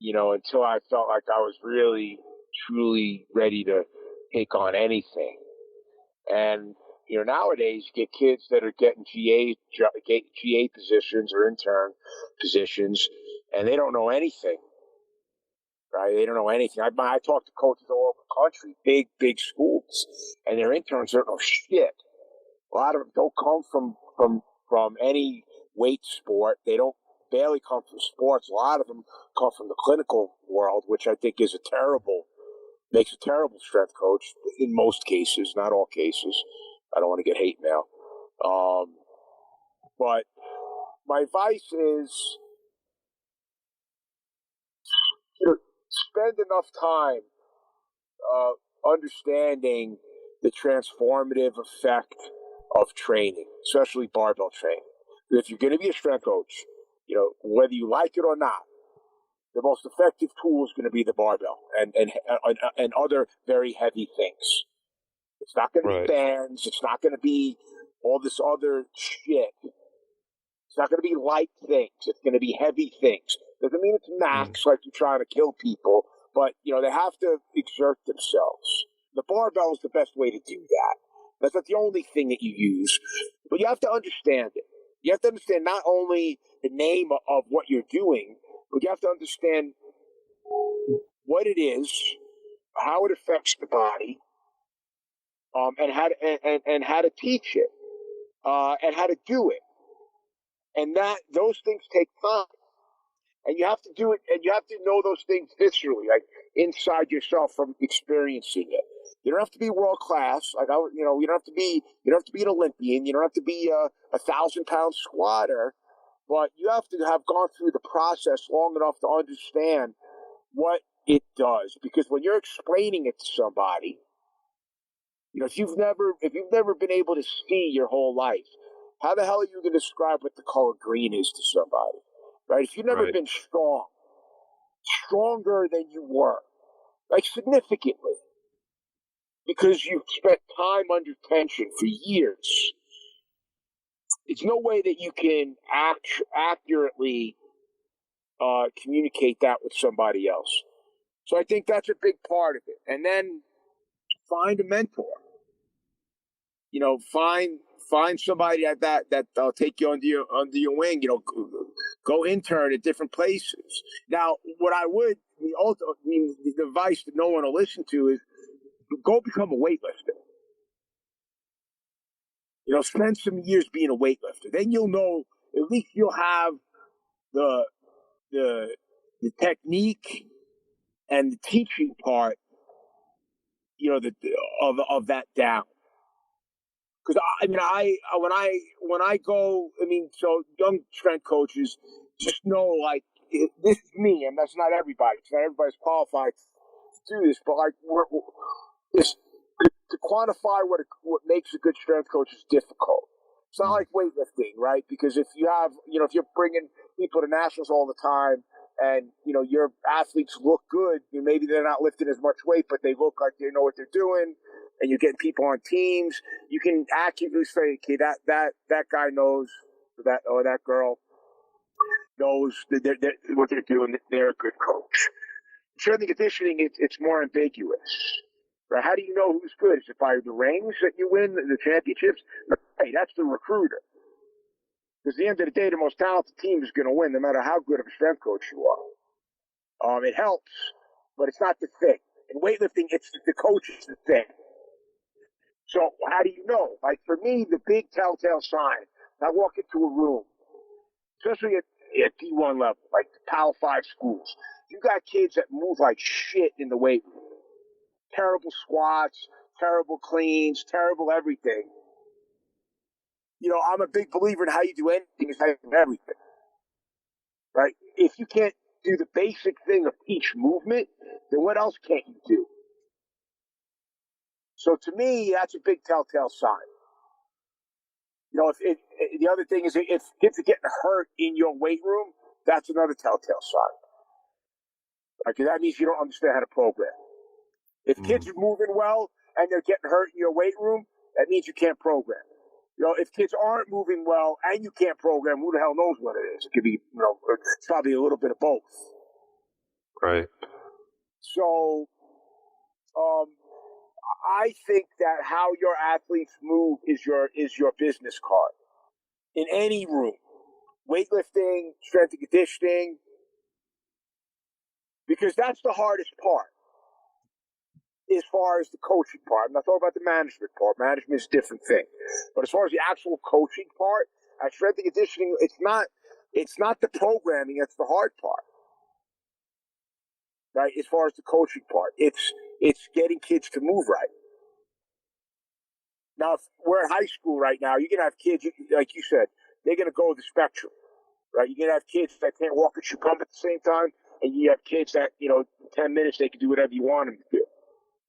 until I felt like I was really truly ready to take on anything. And nowadays you get kids that are getting GA positions or intern positions, and they don't know anything. Right? They don't know anything. I talk to coaches all over the country, big schools, and their interns don't know shit. A lot of them don't come from any weight sport. They don't barely come from sports. A lot of them come from the clinical world, which I think makes a terrible strength coach in most cases, not all cases. I don't want to get hate mail. But my advice is, spend enough time understanding the transformative effect of training, especially barbell training. If you're going to be a strength coach, whether you like it or not, the most effective tool is going to be the barbell and other very heavy things. It's not going to be bands. It's not going to be all this other shit. It's not going to be light things. It's going to be heavy things. Doesn't mean it's max like you're trying to kill people, but they have to exert themselves. The barbell is the best way to do that. That's not the only thing that you use, but you have to understand it. You have to understand not only the name of what you're doing, but you have to understand what it is, how it affects the body, and how to teach it, and how to do it. And those things take time. And you have to do it, and you have to know those things viscerally, like inside yourself from experiencing it. You don't have to be world class. You don't have to be an Olympian. You don't have to be a 1,000-pound squatter, but you have to have gone through the process long enough to understand what it does. Because when you're explaining it to somebody, if you've never been able to see your whole life, how the hell are you going to describe what the color green is to somebody? Right? If you've never been stronger than you were, like significantly, because you've spent time under tension for years, there's no way that you can accurately communicate that with somebody else. So I think that's a big part of it. And then find a mentor. Find somebody that'll take you under your wing. Go intern at different places. Now, the advice that no one will listen to is go become a weightlifter. Spend some years being a weightlifter. Then you'll know. At least you'll have the technique and the teaching part. Of that down. Because when I go, so young strength coaches just know, like, this is me, and that's not everybody. It's not everybody's qualified to do this, but like, to quantify what makes a good strength coach is difficult. It's not like weightlifting, right? Because if you have, if you're bringing people to nationals all the time, and your athletes look good, maybe they're not lifting as much weight, but they look like they know what they're doing, and you're getting people on teams, you can accurately say, okay, that guy knows, or that girl knows what they're doing. They're a good coach. Strength and conditioning, it's more ambiguous. Right? How do you know who's good? Is it by the rings that you win, the championships? Right, that's the recruiter. Because at the end of the day, the most talented team is going to win, no matter how good of a strength coach you are. It helps, but it's not the thing. In weightlifting, it's the coach is the thing. So how do you know? Like for me, the big telltale sign, I walk into a room, especially at D1 level, like the Power 5 schools, you got kids that move like shit in the weight room. Terrible squats, terrible cleans, terrible everything. I'm a big believer in how you do anything is how you do everything. Right? If you can't do the basic thing of each movement, then what else can't you do? So to me, that's a big telltale sign. The other thing is if kids are getting hurt in your weight room, that's another telltale sign. Like that means you don't understand how to program. If kids are moving well and they're getting hurt in your weight room, that means you can't program. If kids aren't moving well and you can't program, who the hell knows what it is? It could be, it's probably a little bit of both. Right. So, I think that how your athletes move is your business card in any room, weightlifting, strength and conditioning, because that's the hardest part. As far as the coaching part, I'm not talking about the management part. Management is a different thing, but as far as the actual coaching part, at strength and conditioning, it's not the programming that's the hard part, right? As far as the coaching part, it's getting kids to move right. Now, if we're in high school right now, you're gonna have kids, like you said, they're gonna go the spectrum, right? You're gonna have kids that can't walk and chew gum at the same time, and you have kids that in 10 minutes they can do whatever you want them to do.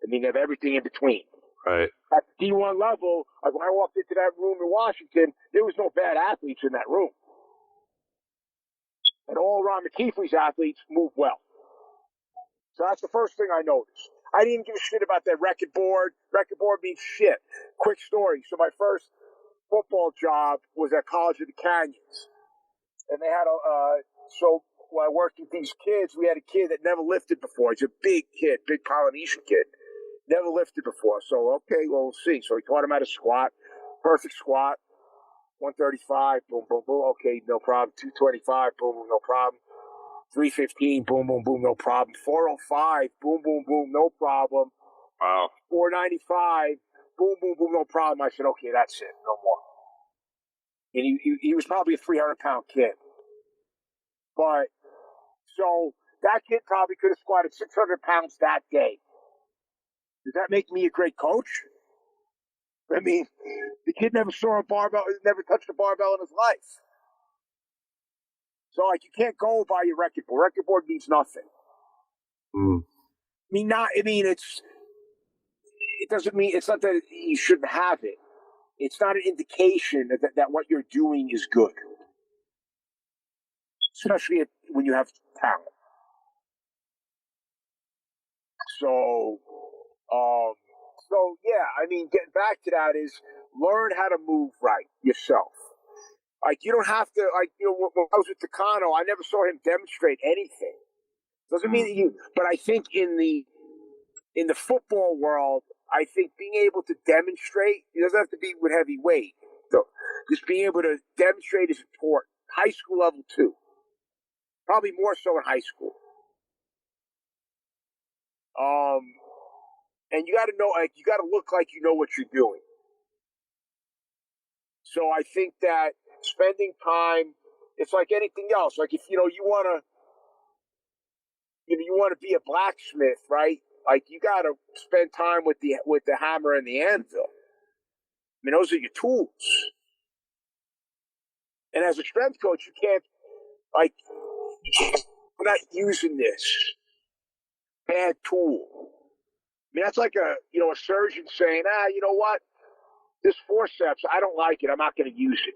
I mean, they have everything in between. Right. At the D1 level, like when I walked into that room in Washington, there was no bad athletes in that room. And all Ron McKeefley's athletes move well. So that's the first thing I noticed. I didn't give a shit about that record board. Record board means shit. Quick story. So my first football job was at College of the Canyons. And they had so when I worked with these kids, we had a kid that never lifted before. He's a big kid, big Polynesian kid. Never lifted before. So, okay, well, we'll see. So he taught him how to squat. Perfect squat. 135, boom, boom, boom. Okay, no problem. 225, boom, boom, no problem. 315, boom, boom, boom, no problem. 405, boom, boom, boom, no problem. Wow. 495, boom, boom, boom, no problem. I said, okay, that's it. No more. And he was probably a 300-pound kid. But, so that kid probably could have squatted 600 pounds that day. Does that make me a great coach? I mean, the kid never saw a barbell, never touched a barbell in his life. So, like, you can't go by your record board. Record board means nothing. It doesn't mean, it's not that you shouldn't have it. It's not an indication that what you're doing is good. Especially when you have talent. So, getting back to that is learn how to move right yourself. Like, you don't have to, when I was with Takano, I never saw him demonstrate anything. Doesn't mean that but I think in the football world, I think being able to demonstrate, it doesn't have to be with heavy weight. So just being able to demonstrate is important. High school level too. Probably more so in high school. And you got to know, you got to look like you know what you're doing. So I think that spending time, it's like anything else. Like if you want to be a blacksmith, right? Like you got to spend time with the hammer and the anvil. I mean, those are your tools. And as a strength coach, you can't, we're not using this bad tool. I mean, that's like a surgeon saying, you know what? This forceps, I don't like it. I'm not going to use it.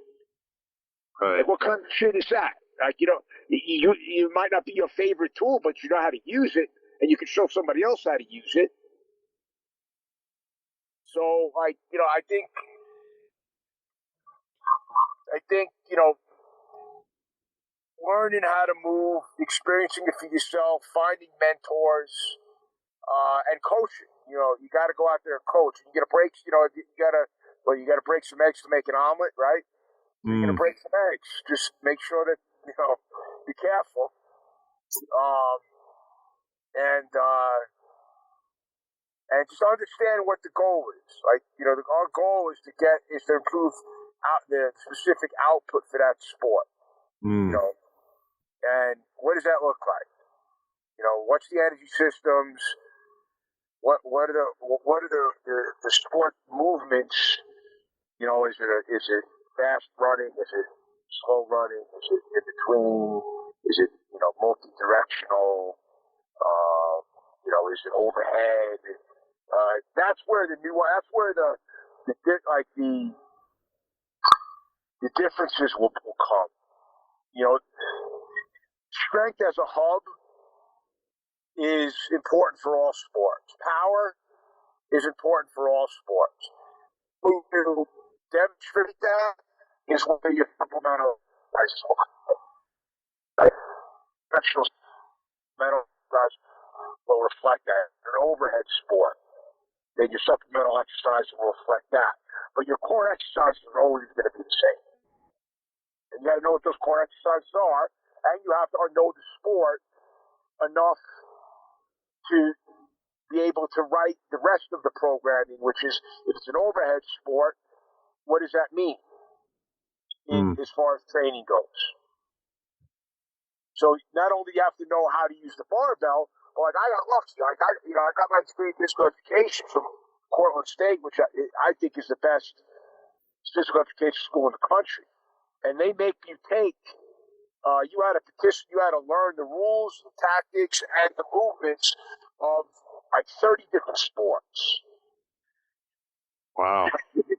Right. Like, what kind of shit is that? Like, you might not be your favorite tool, but you know how to use it, and you can show somebody else how to use it. So, I think, learning how to move, experiencing it for yourself, finding mentors, and coaching. You got to go out there and coach. You got to break. You got to break some eggs to make an omelet, right? You're going to break some eggs. Just make sure that be careful. And just understand what the goal is. Like, our goal is to improve the specific output for that sport. And what does that look like? What's the energy systems? What are the sport movements? Is it fast running? Is it slow running? Is it in between? Is it multi-directional? Is it overhead? That's where the differences will come. Strength as a hub is important for all sports. Power is important for all sports. To demonstrate that is where your supplemental exercise will reflect that. An overhead sport, then your supplemental exercise will reflect that. But your core exercises are always going to be the same. And you got to know what those core exercises are, and you have to know the sport enough to be able to write the rest of the programming, which is, if it's an overhead sport, what does that mean as far as training goes? So not only do you have to know how to use the barbell, but I got lucky. I got my degree in physical education from Cortland State, which I think is the best physical education school in the country. And they make you take. You had to learn the rules, the tactics, and the movements of like 30 different sports. Wow. It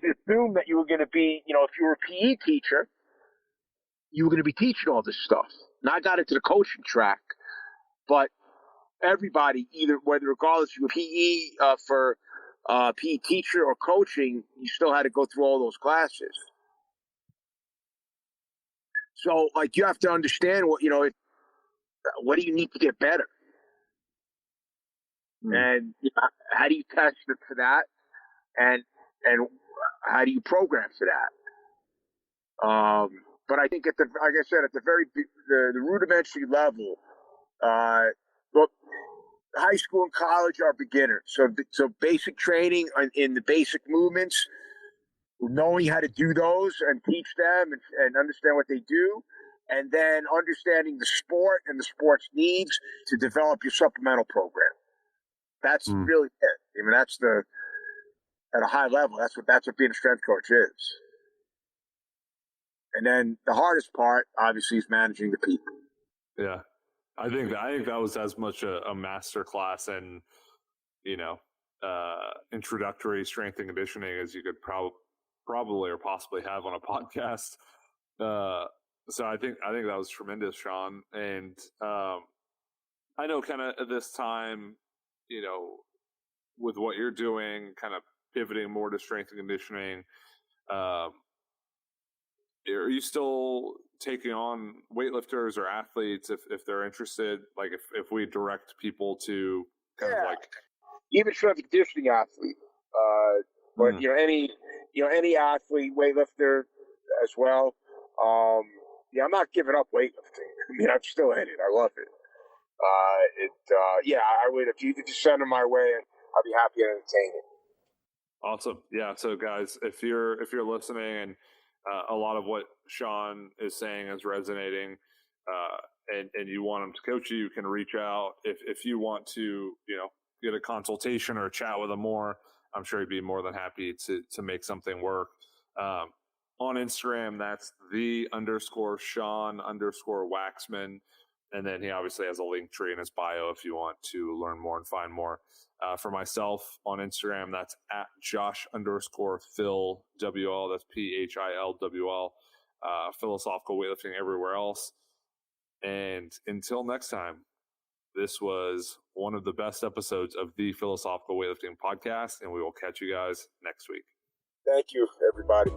assumed that you were going to be, if you were a PE teacher, you were going to be teaching all this stuff. And I got into the coaching track, but everybody, regardless if you were PE for PE teacher or coaching, you still had to go through all those classes. So, you have to understand what do you need to get better? And how do you test it for that? And how do you program for that? But I think at the rudimentary level, high school and college are beginners. So basic training in the basic movements, knowing how to do those and teach them and understand what they do, and then understanding the sport and the sport's needs to develop your supplemental program. That's really it. I mean, at a high level, that's what being a strength coach is. And then the hardest part, obviously, is managing the people. Yeah, I think that was as much a master class in, introductory strength and conditioning as you could probably or possibly have on a podcast. So I think that was tremendous, Sean. And I know kind of at this time, with what you're doing, kind of pivoting more to strength and conditioning, are you still taking on weightlifters or athletes if they're interested? Like if we direct people to kind of like even strength and conditioning athlete, but any athlete, weightlifter as well. I'm not giving up weightlifting. I mean, I'm still in it. I love it. I would, if you could just send them my way, I'd be happy to entertain it. Awesome. Yeah. So guys, if you're listening and a lot of what Sean is saying is resonating, and you want him to coach you, you can reach out. If you want to, get a consultation or chat with him more, I'm sure he'd be more than happy to make something work. On Instagram, that's _Sean_Waxman. And then he obviously has a link tree in his bio if you want to learn more and find more. For myself on Instagram, that's at Josh_PhilWL. That's PHILWL. Philosophical weightlifting everywhere else. And until next time, this was one of the best episodes of the Philosophical Weightlifting Podcast, and we will catch you guys next week. Thank you, everybody.